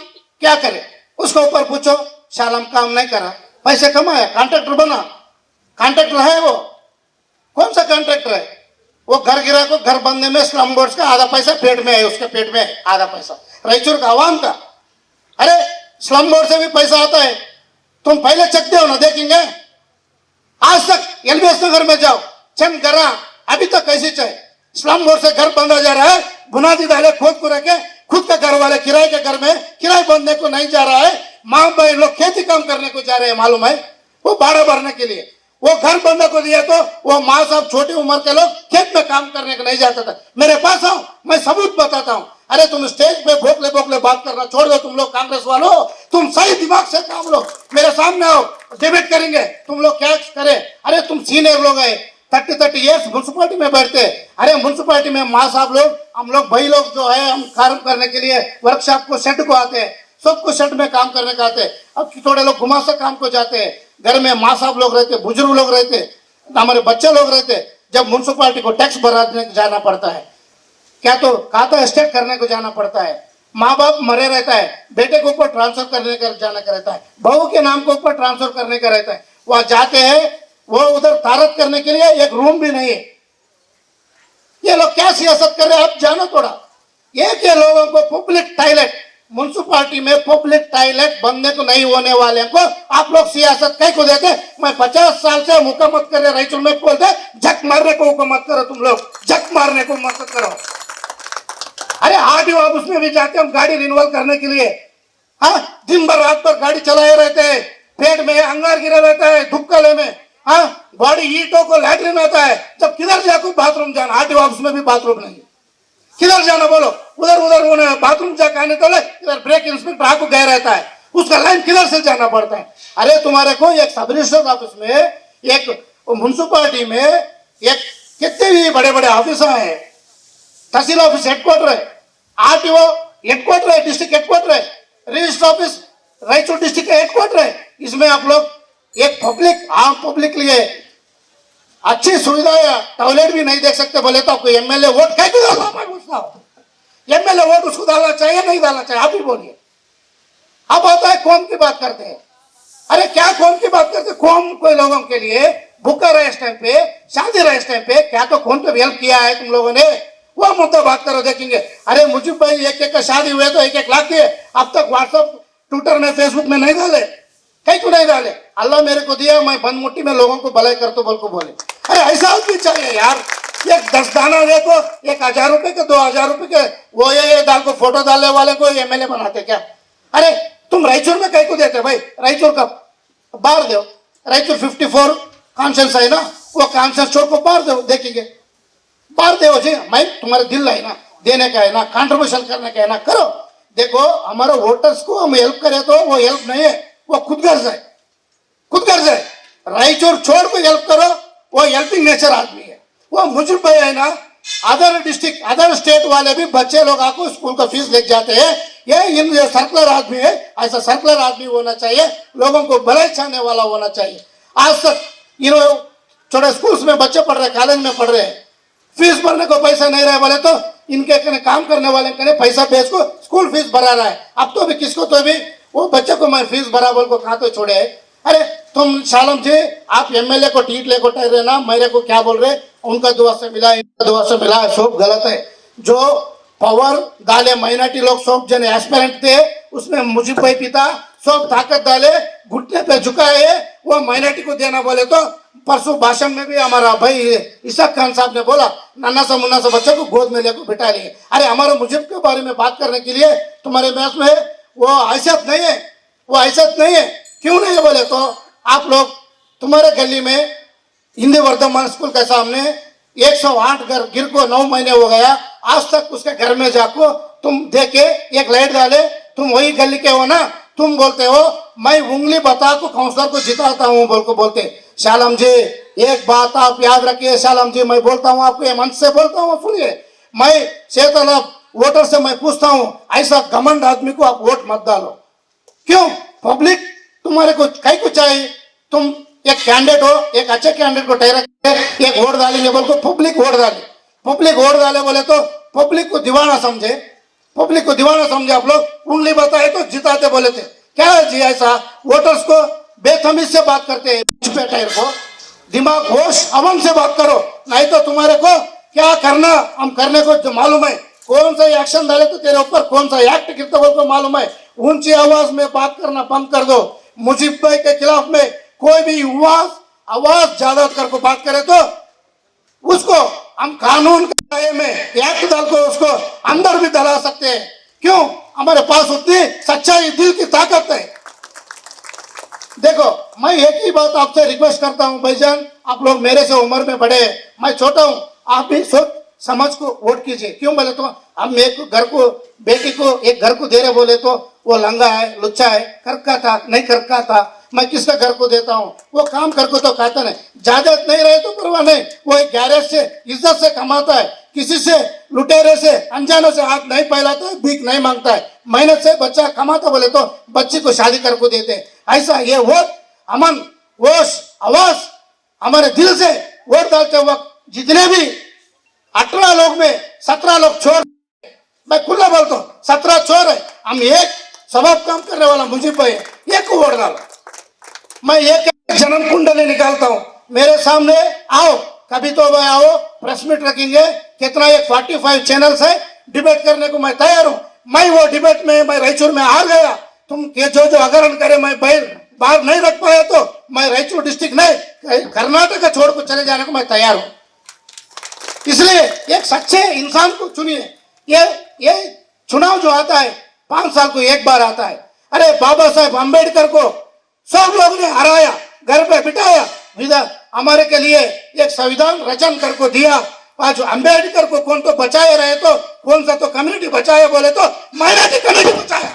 क्या करे उसके ऊपर पूछो। शालम काम नहीं करा, पैसे कमाया, कॉन्ट्रैक्टर बना, कॉन्ट्रैक्टर है वो। कौन सा कॉन्ट्रैक्टर है? वो घर गिरा को घर बनने में स्लम बोर्ड्स का आधा पैसा पेट में है, उसके पेट में है आधा पैसा, रायचूर का आवाम का। अरे स्लम बोर्ड से भी पैसा आता है, तुम पहले चखते हो ना, देखेंगे। आज तक एलबीएस नगर में जाओ, चंद गरा अभी तक कैसे चाहे स्लम बोर्ड से घर बंधा जा रहा है, बुनियादी डाले खोद को रखे, खुद का घर वाले किराए के घर में किराए बंधने को नहीं जा रहा है। माँ बहन लोग खेती काम करने को जा रहे हैं, मालूम है? वो भाड़ा भरने के लिए वो घर बंधे को दिया तो वो माँ साहब छोटी उम्र के लोग खेत में काम करने को नहीं जाता था। मेरे पास आओ, मैं सबूत बताता हूँ। अरे तुम स्टेज पे भोकले भोकले बात करना छोड़ दो, तुम लोग कांग्रेस वालों, तुम सही दिमाग से काम लो। मेरे सामने आओ, डिबेट करेंगे, तुम लोग क्या करे। अरे तुम सीनियर लोग है, 30 ईयर्स म्यूनसिपालिटी में बैठते। अरे म्यूनसिपालिटी में माँ साहब लोग, हम लोग भाई लोग जो है, हम काम करने के लिए वर्कशॉप को सेट को आते हैं, सबको सेट में काम करने का आते हैं। अब थोड़े लोग घुमा से काम को जाते हैं। घर में माँ साहब लोग रहते, बुजुर्ग लोग रहते, हमारे बच्चे लोग रहते। जब म्यूनसिपालिटी को टैक्स भरने जाना पड़ता है, क्या तो खाता स्टेट करने को जाना पड़ता है, माँ बाप मरे रहता है, बेटे के ऊपर ट्रांसफर करने का जाने का रहता है, बहू के नाम के ऊपर ट्रांसफर करने का रहता है। वहां जाते हैं, वो उधर तारत करने के लिए एक रूम भी नहीं है। ये लोग क्या सियासत कर रहे हैं आप जानो थोड़ा। एक ये लोगों को पब्लिक टॉयलेट, म्यूनसिपालिटी में पब्लिक टॉयलेट बनने को नहीं होने वाले को आप लोग सियासत कहीं को देते। मैं 50 साल से हुकूमत कर रहे रायचूर में, बोलते झक मारने को हुकूमत करो, तुम लोग झक मारने को मत करो। अरे आरटीओ ऑफिस में भी जाते हम गाड़ी रिन्यूअल करने के लिए, हाँ, दिन भर रात भर गाड़ी चलाए रहते हैं, पेट में अंगार गिरा रहता है, धुपकले में, हाँ, बॉडी ईटों को लैट्रिन आता है। जब किधर जाकर बाथरूम जाना, आरटीओ ऑफिस में भी बाथरूम नहीं, किधर जाना बोलो? उधर उधर बाथरूम जाकर आने तो इधर ब्रेक इंस्पेक्टर आको गए रहता है, उसका लाइन किधर से जाना पड़ता है। अरे तुम्हारे को एक सब रजिस्टर ऑफिस में, एक म्यूनसिपालिटी में, एक कितने भी बड़े बड़े ऑफिस है, तहसील ऑफिस हेडक्वार्टर है, आरटीओ हेडक्वार्टर है, डिस्ट्रिक्ट हेडक्वार्टर है, register office Raichur district headquarter है। इसमें आप लोग एक पब्लिक, आम पब्लिक लिए अच्छी सुविधा है, टॉयलेट भी नहीं देख सकते बोले तो आपको एमएलए वोट कैसे डालना? मैं पूछता हूँ, एमएलए वोट उसको डालना चाहिए नहीं डालना चाहिए? आप ही बोलिए। अब आता है कौम की बात करते हैं। अरे क्या कौम की बात करते? कौम कोई लोगों के लिए भूखा रहे इस टाइम पे, शादी रहे इस टाइम पे, क्या तो कौन पे हेल्प किया है तुम लोगों ने? वो मुद्दा बात करो, देखेंगे। अरे मुझे भाई एक का शादी हुए तो 1-1 लाख दिए, अब तक व्हाट्सएप ट्विटर में फेसबुक में नहीं डाले, कहीं को नहीं डाले। अल्लाह मेरे को दिया, मैं बंद मुट्ठी में लोगों को भलाई कर तो बोल को बोले। अरे ऐसा भी चाहिए यार। एक 10 दाना देखो, 1000 रुपए के, 2000 रुपए के, वो ये डाल को फोटो डालने वाले को एमएलए बनाते क्या? अरे तुम रायचूर में कहीं को देते भाई? रायचूर का बाहर दो, रायचूर 54 कॉन्शंस है ना, वो कॉन्शंस छोड़ को बाहर दो, देखेंगे। बाहर दो जी, मैं तुम्हारे दिल है ना, देने का है ना, कंट्रीब्यूशन करने का है ना, करो। देखो हमारे वोटर्स को हम हेल्प करें तो वो हेल्प नहीं है, वो खुद गर्ज है, खुद गर्ज है। रायचूर छोड़ को हेल्प करो, वो हेल्पिंग नेचर आदमी है। वो मुझे भाई है ना, अदर डिस्ट्रिक्ट अदर स्टेट वाले भी बच्चे लोग आको स्कूल का फीस लेके जाते हैं। ये सर्कुलर आदमी है, ऐसा सर्कुलर आदमी होना चाहिए, लोगों को भलाई चाहने वाला होना चाहिए। आज तक छोटे स्कूल्स में बच्चे पढ़ रहे, कॉलेज में पढ़ रहे हैं, फीस भरने को पैसा नहीं रहे बोले तो इनके काम करने वाले के पैसा भेज को स्कूल फीस भरा रहा है। अब तो भी किसको तो भी वो बच्चे को मैं फीस भरा बोल को कहा तो छोड़े है। अरे तुम शालम जी, आप एमएलए को टीट ले को टह रहे ना, मेरे को क्या बोल रहे, उनका दुआ से मिला, इनका दुआ से मिला, सब गलत है। जो पावर डाले माइनॉरिटी लोग सब जन एस्पिरेंट थे, उसमें मुझे भाई पिता सब ताकत डाले, घुटने पे झुकाए, वो माइनॉरिटी को देना बोले तो परसों भाषण में भी हमारा भाई इसाक खान साहब ने बोला, नन्ना सा मुन्ना सा बच्चे को गोद में लेकर बिठा लिए। अरे हमारे मुजिब के बारे में बात करने के लिए तुम्हारे मैच में वो हैसियत नहीं है, वो हैसियत नहीं है। क्यों नहीं है बोले तो आप लोग, तुम्हारे गली में हिंदी वर्धमान स्कूल के सामने 108 घर गिर को 9 महीने हो गया, आज तक उसके घर में जाको तुम देखे एक लाइट डाले, तुम वही गली के हो ना, तुम बोलते हो मैं उंगली बता को काउंसलर को जिताता हूँ बोल को बोलते। शालम जी एक बात आप याद रखिए शालम जी, मैं बोलता हूँ आपको, ये मन से बोलता हूँ, सुनिए, मैं सेतलब वोटर से मैं पूछता हूँ, ऐसा घमंड आदमी को आप वोट मत डालो। क्यों? पब्लिक तुम्हारे को कहीं को चाहिए, तुम एक कैंडिडेट हो, एक अच्छे कैंडिडेट को ठहरा के एक वोट डालेंगे बोल को पब्लिक वोट डाले, पब्लिक वोट डाले बोले तो पब्लिक को दीवाना समझे, पब्लिक को दीवाना समझे आप लोग, उंगली बताए तो जिताते बोले थे। क्या है जी ऐसा? वोटर्स को बेतमीज से बात करते हैं, टायर को दिमाग होश अमन से बात करो, नहीं तो तुम्हारे को क्या करना हम करने को जो मालूम है, कौन सा एक्शन डाले तो तेरे ऊपर कौन सा एक्ट गिरता बोल को मालूम है। ऊंची आवाज में बात करना बंद कर दो। मुजीब भाई के खिलाफ में कोई भी आवाज ज्यादा करके बात करे तो उसको हम कानून के दायरे में एक्ट डाल को उसको अंदर भी डला सकते हैं। क्यों? हमारे पास उतनी सच्चाई दिल की ताकत है। देखो मैं एक ही बात आपसे रिक्वेस्ट करता हूं भाईजान, आप लोग मेरे से उम्र में बड़े हैं, मैं छोटा हूं, आप भी सोच समझ को वोट कीजिए। क्यों बोले तो हम एक घर को बेटी को एक घर को दे रहे बोले तो वो लंगा है, लुच्चा है, करका था नहीं करका था, मैं किसका घर को देता हूँ, वो काम करके तो खाता नहीं, ज्यादा नहीं रहे तो परवाह नहीं, वो एक गैरेज से इज्जत से कमाता है, किसी से लुटेरे से अनजाने से हाथ नहीं फैलाता है, भीख नहीं मांगता है, मेहनत से बच्चा कमाता बोले तो बच्ची को शादी करके देते हैं। ऐसा ये वोट अमन होश आवाज हमारे दिल से वोट डालते वक्त जितने भी 18 लोग में 17 लोग चोर, मैं खुला बोलता हूँ 17 चोर है, हम एक सबब काम करने वाला मुजीब भाई एक को वोट डालो। मैं एक जन्म कुंडली निकालता हूँ, मेरे सामने आओ, कभी तो भाई आओ, प्रेस मीट रखेंगे, कितना एक 45 चैनल्स है, डिबेट करने को मैं तैयार हूँ। मैं वो डिबेट में मैं रायचूर में हार गया, तुम के जो अगरण करे मैं बाहर नहीं रख पाया तो मैं रायचूर डिस्ट्रिक्ट नहीं कर्नाटक छोड़ को चले जाने को मैं तैयार हूँ। इसलिए एक सच्चे इंसान को चुनिए। ये चुनाव जो आता है 5 साल को एक बार आता है। अरे बाबा साहेब अम्बेडकर को सब लोग ने हराया, घर पे बिठाया, विधान हमारे के लिए एक संविधान रचन कर को दिया। आज अम्बेडकर को कौन तो बचाए रहे तो कौन सा तो कम्युनिटी बचाया बोले तो माइनॉरिटी कम्युनिटी बचाया,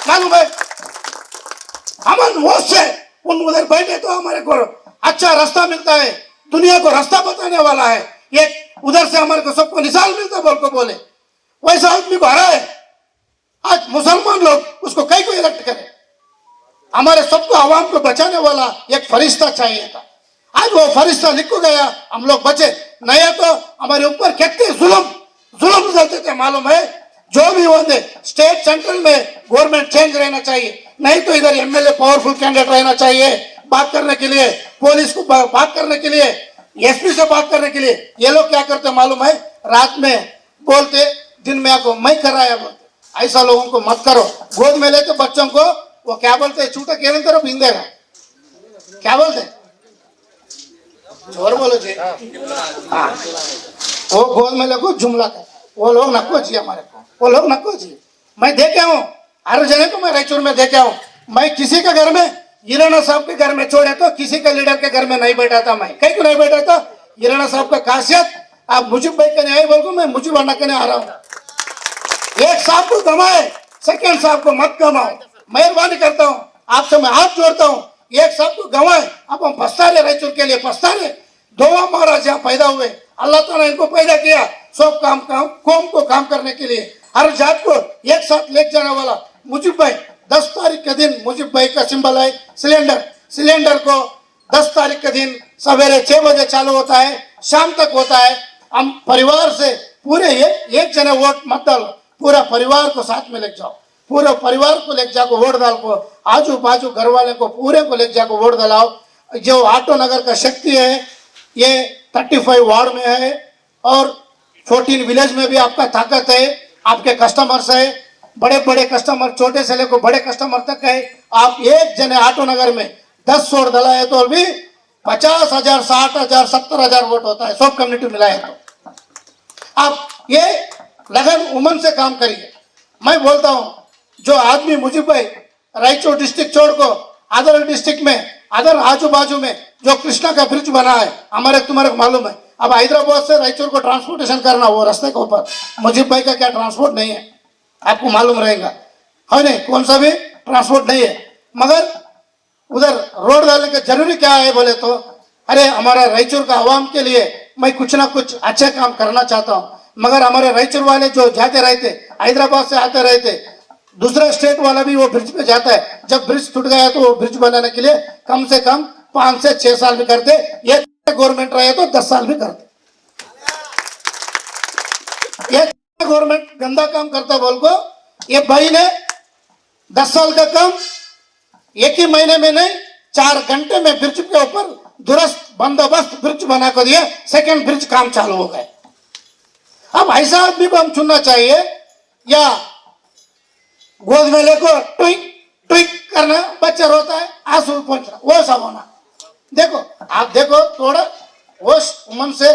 मालूम है। अमन होश से उन उधर बैठे तो हमारे को अच्छा रास्ता मिलता है, दुनिया को रास्ता बताने वाला है, एक उधर से हमारे को सबको निशान मिलता बोल को बोले, वैसा आदमी को हरा है। आज मुसलमान लोग उसको कई को इलेक्ट करें, हमारे सबको आवाम को बचाने वाला एक फरिश्ता चाहिए था। आज वो फरिश्ता लिख को गया, हम लोग बचे नहीं तो हमारे ऊपर कितने जुल्म चलते थे मालूम है। जो भी होंगे स्टेट सेंट्रल में गवर्नमेंट चेंज रहना चाहिए, नहीं तो इधर एमएलए पावरफुल कैंडिडेट रहना चाहिए बात करने के लिए, पुलिस को बात करने के लिए, एसपी से बात करने के लिए। ये लोग क्या करते मालूम है, रात में बोलते दिन में आपको मैं कराया बोलते। ऐसा लोगों को मत करो। गोद में लेते बच्चों को वो क्या बोलते हैं, छूटा केरन करो बिंदेगा, क्या बोलते जोर बोलो जी, हाँ वो गोद में लेको जुमला कर, वो लोग नको जी हमारे को, वो लोग नको जी। मैं देखे हूँ हर जगह को, मैं रायचूर में देखे हूँ। मैं किसी के घर में हिराना साहब के घर में छोड़े तो किसी के लीडर के घर में नहीं बैठा था। मैं कहीं को नहीं बैठा था। हिराना साहब का खासियत आप मुझे भाई के नहीं बोल को मैं मुझे बनना के नहीं आ रहा हूँ। एक साहब को गमाए, सेकेंड साहब को मत गमाओ, मेहरबानी करता हूँ आपसे, मैं हाथ जोड़ता हूँ। एक साहब को गंवाए, अब हम पछता रहे, रायचूर के लिए पछता रहे। दोवा महाराज जहाँ पैदा हुए, अल्लाह ताला इनको पैदा किया सब काम कौम को काम करने के लिए, हर जात को एक साथ ले जाने वाला मुजीब भाई। 10 तारीख के दिन मुजीब भाई का सिंबल है सिलेंडर को 10 तारीख के दिन सवेरे 6 बजे चालू होता है, शाम तक होता है। हम परिवार से पूरे एक जने वोट मत डालो, पूरा परिवार को साथ में ले जाओ, पूरे परिवार को ले जाकर वोट डाल को, आजू बाजू घर वाले को पूरे को ले जाकर वोट दिलाओ। जो ऑटो नगर का शक्ति है ये 35 वार्ड में है और 14 विलेज में भी आपका ताकत है, आपके कस्टमर्स है, बड़े बड़े कस्टमर छोटे से लेकर बड़े कस्टमर तक है। आप एक जने ऑटो नगर में 10 वोट दलाए तो भी 50,000 60,000 70,000 वोट होता है, सब कम्युनिटी मिलाए तो। आप ये लगन उमन से काम करिए। मैं बोलता हूँ जो आदमी मुझे भाई रायचूर डिस्ट्रिक्ट छोड़ को अदर डिस्ट्रिक्ट में अदर आजू बाजू में जो कृष्णा का ब्रिज बना है, हमारे तुम्हारे को मालूम है। अब हैदराबाद से रायचूर को ट्रांसपोर्टेशन करना, वो रास्ते के ऊपर मुजीब भाई का क्या ट्रांसपोर्ट नहीं है, आपको मालूम रहेगा, है नहीं, कौन सा भी ट्रांसपोर्ट नहीं है। मगर उधर रोड डालने का जरूरी क्या है बोले तो, अरे हमारा रायचूर का आवाम के लिए मैं कुछ ना कुछ अच्छे काम करना चाहता हूँ। मगर हमारे रायचूर वाले जो जाते रहते, हैदराबाद से आते रहते, दूसरा स्टेट वाला भी वो ब्रिज पे जाता है, जब ब्रिज टूट गया तो वो ब्रिज बनाने के लिए कम से कम 5 से 6 साल भी करते, ये गवर्नमेंट रहे तो 10 साल भी करते। ये गवर्नमेंट गंदा काम करता बोल को, ये भाई ने 10 साल का काम एक ही महीने में नहीं, 4 घंटे में ब्रिज के ऊपर दुरुस्त बंदोबस्त ब्रिज बना कर दिया, सेकेंड ब्रिज काम चालू हो गए। अब ऐसा आदमी को हम चुनना चाहिए, या गोद में लेकर ट्विक ट्विक करना, बच्चा रोता है आंसू पहुंचना, वो सब होना। देखो आप देखो, थोड़ा वो मन से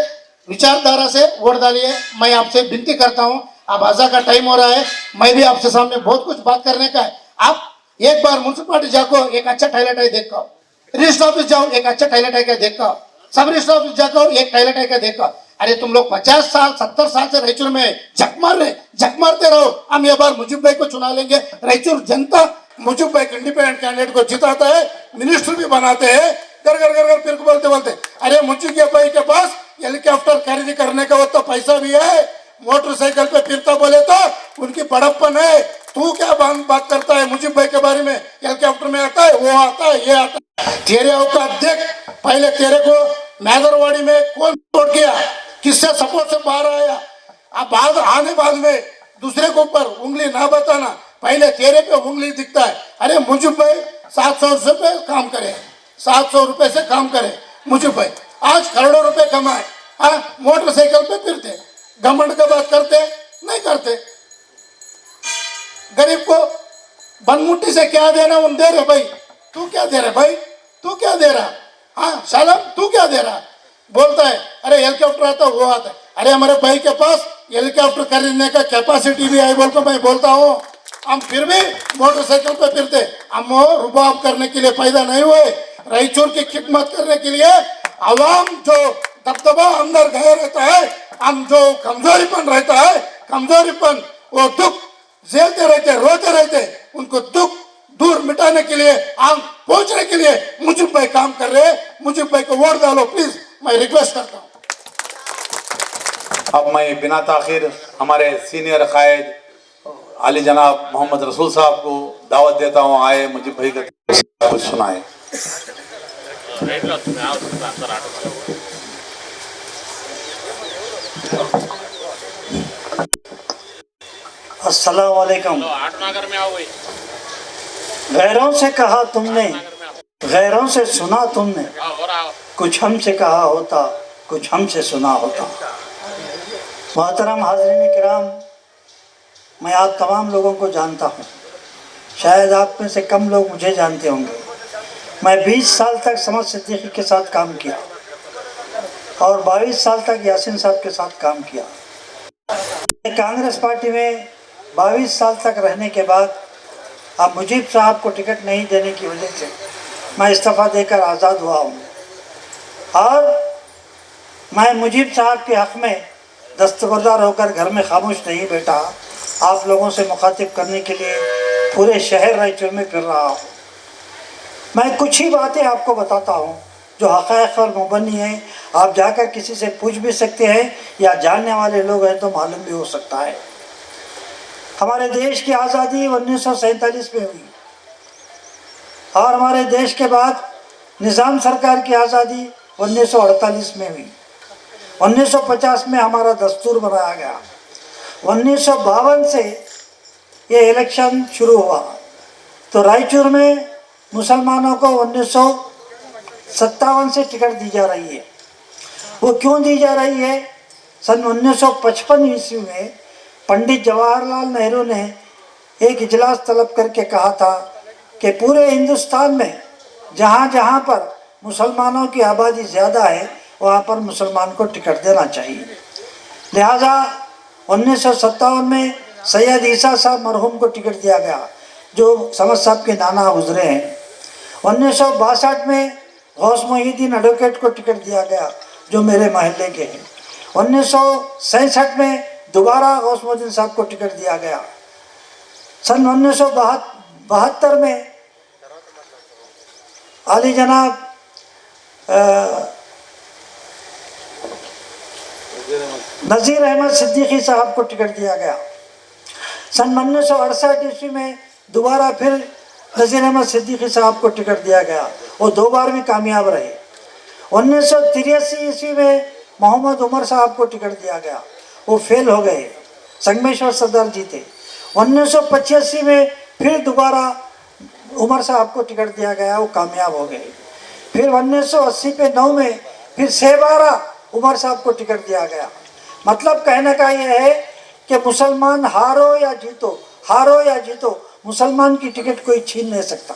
विचारधारा से वोट डालिए। मैं आपसे विनती करता हूं, अब आजा का टाइम हो रहा है, मैं भी आपसे सामने बहुत कुछ बात करने का है। आप एक बार म्यूनसिपालिटी जाको, एक अच्छा टॉयलेट है देखो, रजिस्टर ऑफिस जाओ, एक अच्छा टॉयलेट है क्या देखो, सब रजिस्टर ऑफिस जाकर एक टॉयलेट है क्या देखो। अरे तुम लोग 50 साल 70 साल से रायचूर में झक मारते रहो। हम ये बार मुजीब भाई को चुना लेंगे, रायचूर जनता मुजीब भाई इंडिपेंडेंट कैंडिडेट को जिताता है, मिनिस्टर भी बनाते हैं। घर घर घर घर फिर बोलते अरे मुजीब भाई के पास हेलीकॉप्टर खरीदी करने का वो तो पैसा भी है, मोटरसाइकिल पे फिरता बोले तो उनकी बड़प्पन है। तू क्या बात करता है मुजीब भाई के बारे में, हेलीकॉप्टर में आता है, वो आता है, ये आता है। तेरे औकात देख, पहले तेरे को मैदरवाड़ी में कौन वोट किया, किससे सपोर्ट से बाहर आया। अब बाद आने बाद में दूसरे के ऊपर उंगली ना बताना, पहले तेरे पे उंगली दिखता है। अरे मुजीब भाई 700 रुपये काम करे, 700 रुपये से काम करे मुजीब भाई, आज करोड़ों रुपए कमाए। हाँ, मोटरसाइकिल पे फिरते, घमंड का बात करते नहीं करते। गरीब को बनमुट्ठी से क्या देना उन दे रहे भाई, तू क्या दे रहा भाई, तू क्या दे रहा, हाँ शालम तू क्या दे रहा। बोलता है अरे हेलीकॉप्टर आता वो आता है, अरे हमारे भाई के पास हेलीकॉप्टर खरीदने का कैपेसिटी भी है बोल को मैं बोलता हूँ। हम फिर भी मोटरसाइकिल पे फिरते, हम रुबाब करने के लिए पैदा नहीं हुए, रायचूर की खिदमत करने के लिए। आवाम जो दबदबा अंदर गए रहता है, हम जो कमजोरीपन रहता है, कमजोरीपन वो दुख झेलते रहते, रोते रहते, उनको दुख दूर मिटाने के लिए, हम पहुंचने के लिए मुजीब भाई काम कर रहे हैं। मुजीब भाई को वोट डालो प्लीज, मैं रिक्वेस्ट करता हूँ। अब मैं बिना ताखिर हमारे सीनियर कायद अली जनाब मोहम्मद रसूल साहब को दावत देता हूँ, आए मुजीब भाई का कुछ सुनाए। अस्सलाम वालेकुम। गैरों से कहा तुमने, गैरों से सुना तुमने, कुछ हमसे कहा होता, कुछ हमसे सुना होता। मोहतरम हाज़रीन किराम, मैं आप तमाम लोगों को जानता हूँ, शायद आप में से कम लोग मुझे जानते होंगे। मैं 20 साल तक समद सिद्दीकी के साथ काम किया और 22 साल तक यासीन साहब के साथ काम किया। कांग्रेस पार्टी में 22 साल तक रहने के बाद अब मुजीब साहब को टिकट नहीं देने की वजह से मैं इस्तीफ़ा देकर आज़ाद हुआ हूँ और मैं मुजीब साहब के हक़ में दस्तबरदार होकर घर में खामोश नहीं बैठा, आप लोगों से मुखातिब करने के लिए पूरे शहर रायचूर में फिर रहा हूँ। मैं कुछ ही बातें आपको बताता हूँ जो हक़ाइक़ और मुबन्नी है। आप जाकर किसी से पूछ भी सकते हैं या जानने वाले लोग हैं तो मालूम भी हो सकता है। हमारे देश की आज़ादी 1947 में हुई और हमारे देश के बाद निज़ाम सरकार की आज़ादी 1948 में हुई। 1950 में हमारा दस्तूर बनाया गया। 1952 से ये इलेक्शन शुरू हुआ तो रायचूर में मुसलमानों को 1957 से टिकट दी जा रही है। वो क्यों दी जा रही है? सन 1955 ईस्वी में पंडित जवाहरलाल नेहरू ने एक इजलास तलब करके कहा था कि पूरे हिंदुस्तान में जहाँ जहाँ पर मुसलमानों की आबादी ज़्यादा है वहाँ पर मुसलमान को टिकट देना चाहिए। लिहाजा 1957 में सैयद ईसा साहब मरहूम को टिकट दिया गया जो समद साहब के नाना गुजरे हैं। 1962 में गौस मोहिउद्दीन एडवोकेट को टिकट दिया गया जो मेरे महल्ले के हैं। 1967 में दोबारा गौस मोहिउद्दीन साहब को टिकट दिया गया। सन 1972 में आली जनाब नज़ीर अहमद सिद्दीकी साहब को टिकट दिया गया। सन 1968 ईस्वी में दोबारा फिर नज़ीर अहमद सिद्दीकी साहब को टिकट दिया गया। वो 2 बार भी कामयाब रहे। 1983 ईस्वी में मोहम्मद उमर साहब को टिकट दिया गया, वो फेल हो गए, संगमेश्वर सरदार जीते। 1985 में फिर दोबारा उमर साहब को टिकट दिया गया, वो कामयाब हो गए। फिर 1980 पे 9 में फिर 6 उमर साहब को टिकट दिया गया। मतलब कहने का ये है कि मुसलमान हारो या जीतो, मुसलमान की टिकट कोई छीन नहीं सकता।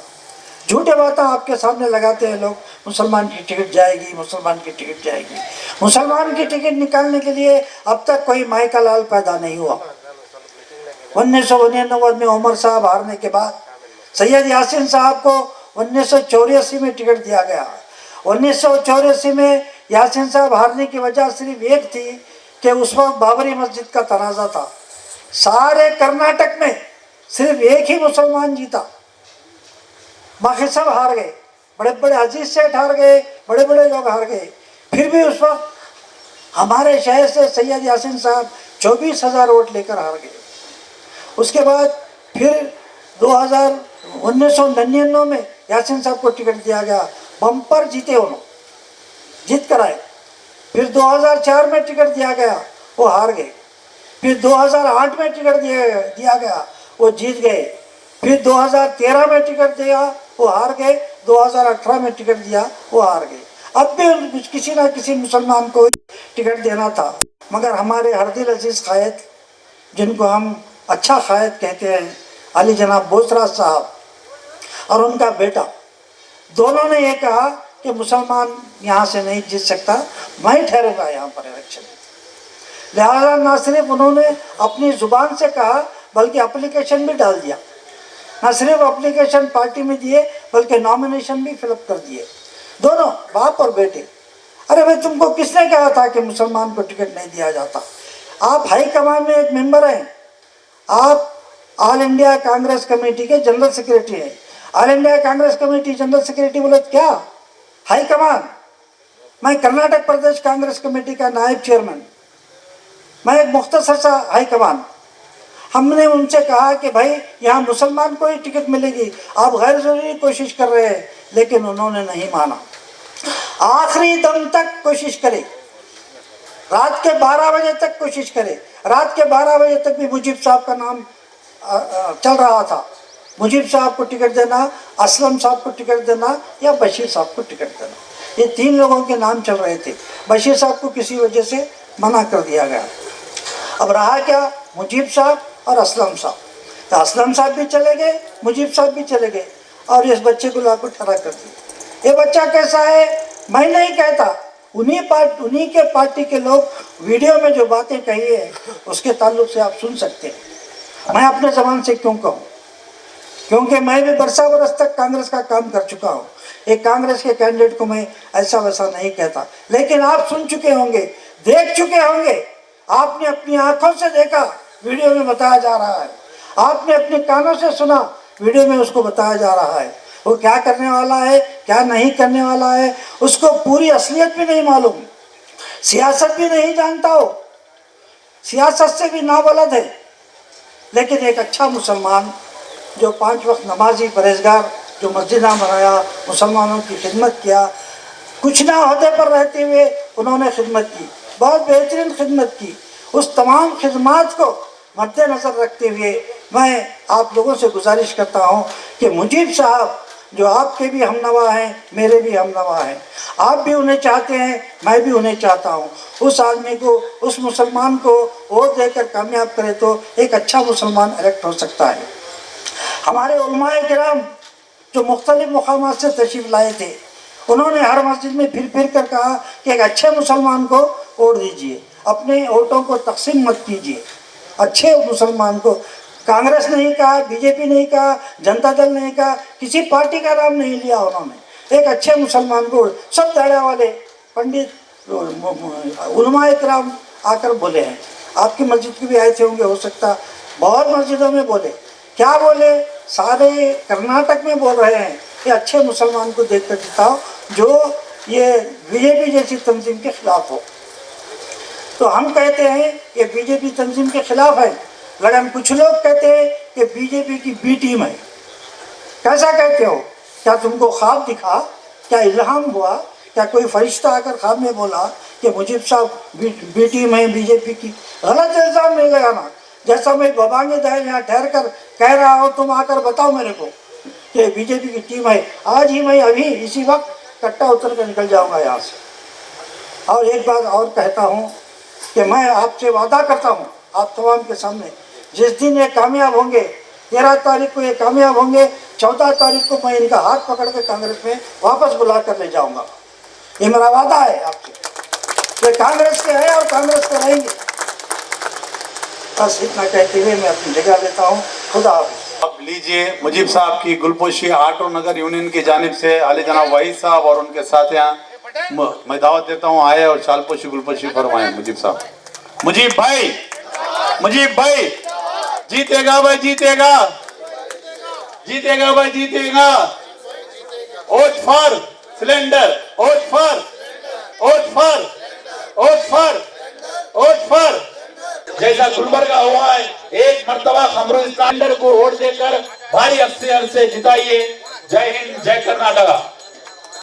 झूठे बातें आपके सामने लगाते हैं लोग, मुसलमान की टिकट जाएगी, मुसलमान की टिकट जाएगी। मुसलमान की टिकट निकालने के लिए अब तक कोई माई का लाल पैदा नहीं हुआ। 1999 में उमर साहब हारने के बाद सैयद यासीन साहब को 1984 में टिकट दिया गया। 1984 में यासीन साहब हारने की वजह सिर्फ एक थी कि उस वक्त बाबरी मस्जिद का तनाज़ा था। सारे कर्नाटक में सिर्फ एक ही मुसलमान जीता, बाकी सब हार गए। बड़े बड़े अजीज सेठ हार गए, बड़े बड़े लोग हार गए। फिर भी उस वक्त हमारे शहर से सैयद यासीन साहब 24,000 वोट लेकर हार गए। उसके बाद फिर 1999 में यासीन साहब को टिकट दिया गया, बम्पर जीते उन्होंने, जीत कर आए। फिर 2004 में टिकट दिया गया, वो हार गए। फिर 2008 में टिकट दिया गया, वो जीत गए। फिर 2013 में टिकट दिया, वो हार गए। 2018 में टिकट दिया, वो हार गए। अब भी किसी ना किसी मुसलमान को टिकट देना था, मगर हमारे हरदिल अजीज़ कायद, जिनको हम अच्छा कायद कहते हैं, अली जनाब बोसराज साहब और उनका बेटा, दोनों ने ये कहा कि मुसलमान यहाँ से नहीं जीत सकता, मैं ठहरूंगा यहाँ पर इलेक्शन। लिहाजा ना सिर्फ उन्होंने अपनी ज़ुबान से कहा बल्कि एप्लीकेशन भी डाल दिया। ना सिर्फ एप्लीकेशन पार्टी में दिए बल्कि नॉमिनेशन भी फिलअप कर दिए, दोनों बाप और बेटे। अरे भाई, तुमको किसने कहा था कि मुसलमान को टिकट नहीं दिया जाता? आप हाई कमान में एक मेंबर हैं, आप ऑल इंडिया कांग्रेस कमेटी के जनरल सेक्रेटरी हैं। All India Congress committee general secretary बोले क्या? High command. मैं कर्नाटक प्रदेश कांग्रेस कमेटी का नायब चेयरमैन, मैं एक मुख्तसर सा हाई कमान। हमने उनसे कहा कि भाई यहाँ मुसलमान को ही टिकट मिलेगी, आप गैर ज़रूरी कोशिश कर रहे हैं, लेकिन उन्होंने नहीं माना। आखिरी दम तक कोशिश करे, रात के 12 बजे तक कोशिश करे। रात के 12 बजे तक भी मुजीब साहब का नाम चल रहा था। मुजीब साहब को टिकट देना, असलम साहब को टिकट देना या बशीर साहब को टिकट देना, ये 3 लोगों के नाम चल रहे थे। बशीर साहब को किसी वजह से मना कर दिया गया। अब रहा क्या? मुजीब साहब और असलम साहब। तो असलम साहब भी चले गए, मुजीब साहब भी चले गए और इस बच्चे को लाकर खड़ा कर दिया। ये बच्चा कैसा है मैं नहीं कहता, उन्हीं के पार्टी के लोग वीडियो में जो बातें कही है उसके ताल्लुक से आप सुन सकते हैं। मैं अपने ज़बान से क्यों कहूँ? क्योंकि मैं भी बरसा बरस तक कांग्रेस का काम कर चुका हूँ। एक कांग्रेस के कैंडिडेट को मैं ऐसा वैसा नहीं कहता, लेकिन आप सुन चुके होंगे, देख चुके होंगे, आपने अपनी आंखों से देखा, वीडियो में बताया जा रहा है, आपने अपने कानों से सुना, वीडियो में उसको बताया जा रहा है। वो क्या करने वाला है, क्या नहीं करने वाला है, उसको पूरी असलियत भी नहीं मालूम, सियासत भी नहीं जानता हो, सियासत से भी नाबलद है। लेकिन एक अच्छा मुसलमान जो 5 वक्त नमाजी परहेजगार, जो मस्जिद बनाया, मुसलमानों की खिदमत किया, कुछ ना होते पर रहते हुए उन्होंने खिदमत की, बहुत बेहतरीन खिदमत की। उस तमाम खिदमत को मद्देनज़र रखते हुए मैं आप लोगों से गुजारिश करता हूँ कि मुजीब साहब जो आपके भी हमनवा हैं, मेरे भी हमनवा हैं, आप भी उन्हें चाहते हैं, मैं भी उन्हें चाहता हूँ। उस आदमी को, उस मुसलमान को वोट देकर कामयाब करे तो एक अच्छा मुसलमान इलेक्ट हो सकता है। हमारे उलमाए किराम जो मुख्तलिफ मुकामात से तशरीफ़ लाए थे, उन्होंने हर मस्जिद में फिर कर कहा कि एक अच्छे मुसलमान को वोट दीजिए, अपने वोटों को तकसीम मत कीजिए, अच्छे मुसलमान को। कांग्रेस नहीं कहा, बीजेपी नहीं कहा, जनता दल नहीं कहा, किसी पार्टी का नाम नहीं लिया उन्होंने, एक अच्छे मुसलमान को सब दाढ़े वाले पंडित उलमाए किराम आकर बोले हैं। आपकी मस्जिद के भी आए थे होंगे, हो सकता बहुत मस्जिदों में बोले। क्या बोले? सारे कर्नाटक में बोल रहे हैं कि अच्छे मुसलमान को देख कर जिताओ जो ये बीजेपी जैसी तंजीम के खिलाफ हो। तो हम कहते हैं कि बीजेपी तंजीम के खिलाफ है, लेकिन कुछ लोग कहते हैं कि बीजेपी की बी टीम है। कैसा कहते हो? क्या तुमको ख्वाब दिखा? क्या इल्हाम हुआ? क्या कोई फरिश्ता आकर ख्वाब में बोला कि मुजीब साहब बी टीम है बीजेपी की? गलत इल्ज़ाम नहीं लगाना। जैसा मैं बबांगे दहल यहाँ ठहर कर कह रहा हूँ, तुम आकर बताओ मेरे को कि बीजेपी की टीम है। आज ही मैं अभी इसी वक्त कट्टा उतर कर निकल जाऊँगा यहाँ से। और एक बात और कहता हूँ कि मैं आपसे वादा करता हूँ आप तमाम के सामने, जिस दिन ये कामयाब होंगे, 13 तारीख को ये कामयाब होंगे, 14 तारीख को मैं इनका हाथ पकड़ के कांग्रेस में वापस बुला कर ले जाऊँगा। ये मेरा वादा है आपसे। ये कांग्रेस के हैं और कांग्रेस के रहेंगे। बस इतना कहते हुए मैं अपनी जगह लेता हूँ। खुदा हाफिज़। अब लीजिए मुजीब साहब की गुलपोशी ऑटो नगर यूनियन की जानिब से आले जनाब वहीद साहब और उनके साथ यहाँ मैं दावत देता हूँ आए और शालपोशी गुलपोशी फरमाएं। मुजीब साहब, मुजीब भाई जीतेगा भाई, जीतेगा जीतेगा भाई, जीतेगा। Vote for cylinder, vote for जैसा गुलबर्गा हुआ है, एक मर्तबा खमरू स्टैंडर्ड को वोट देकर भारी अक्सर से जिताइए। जय हिंद, जय कर्नाटका।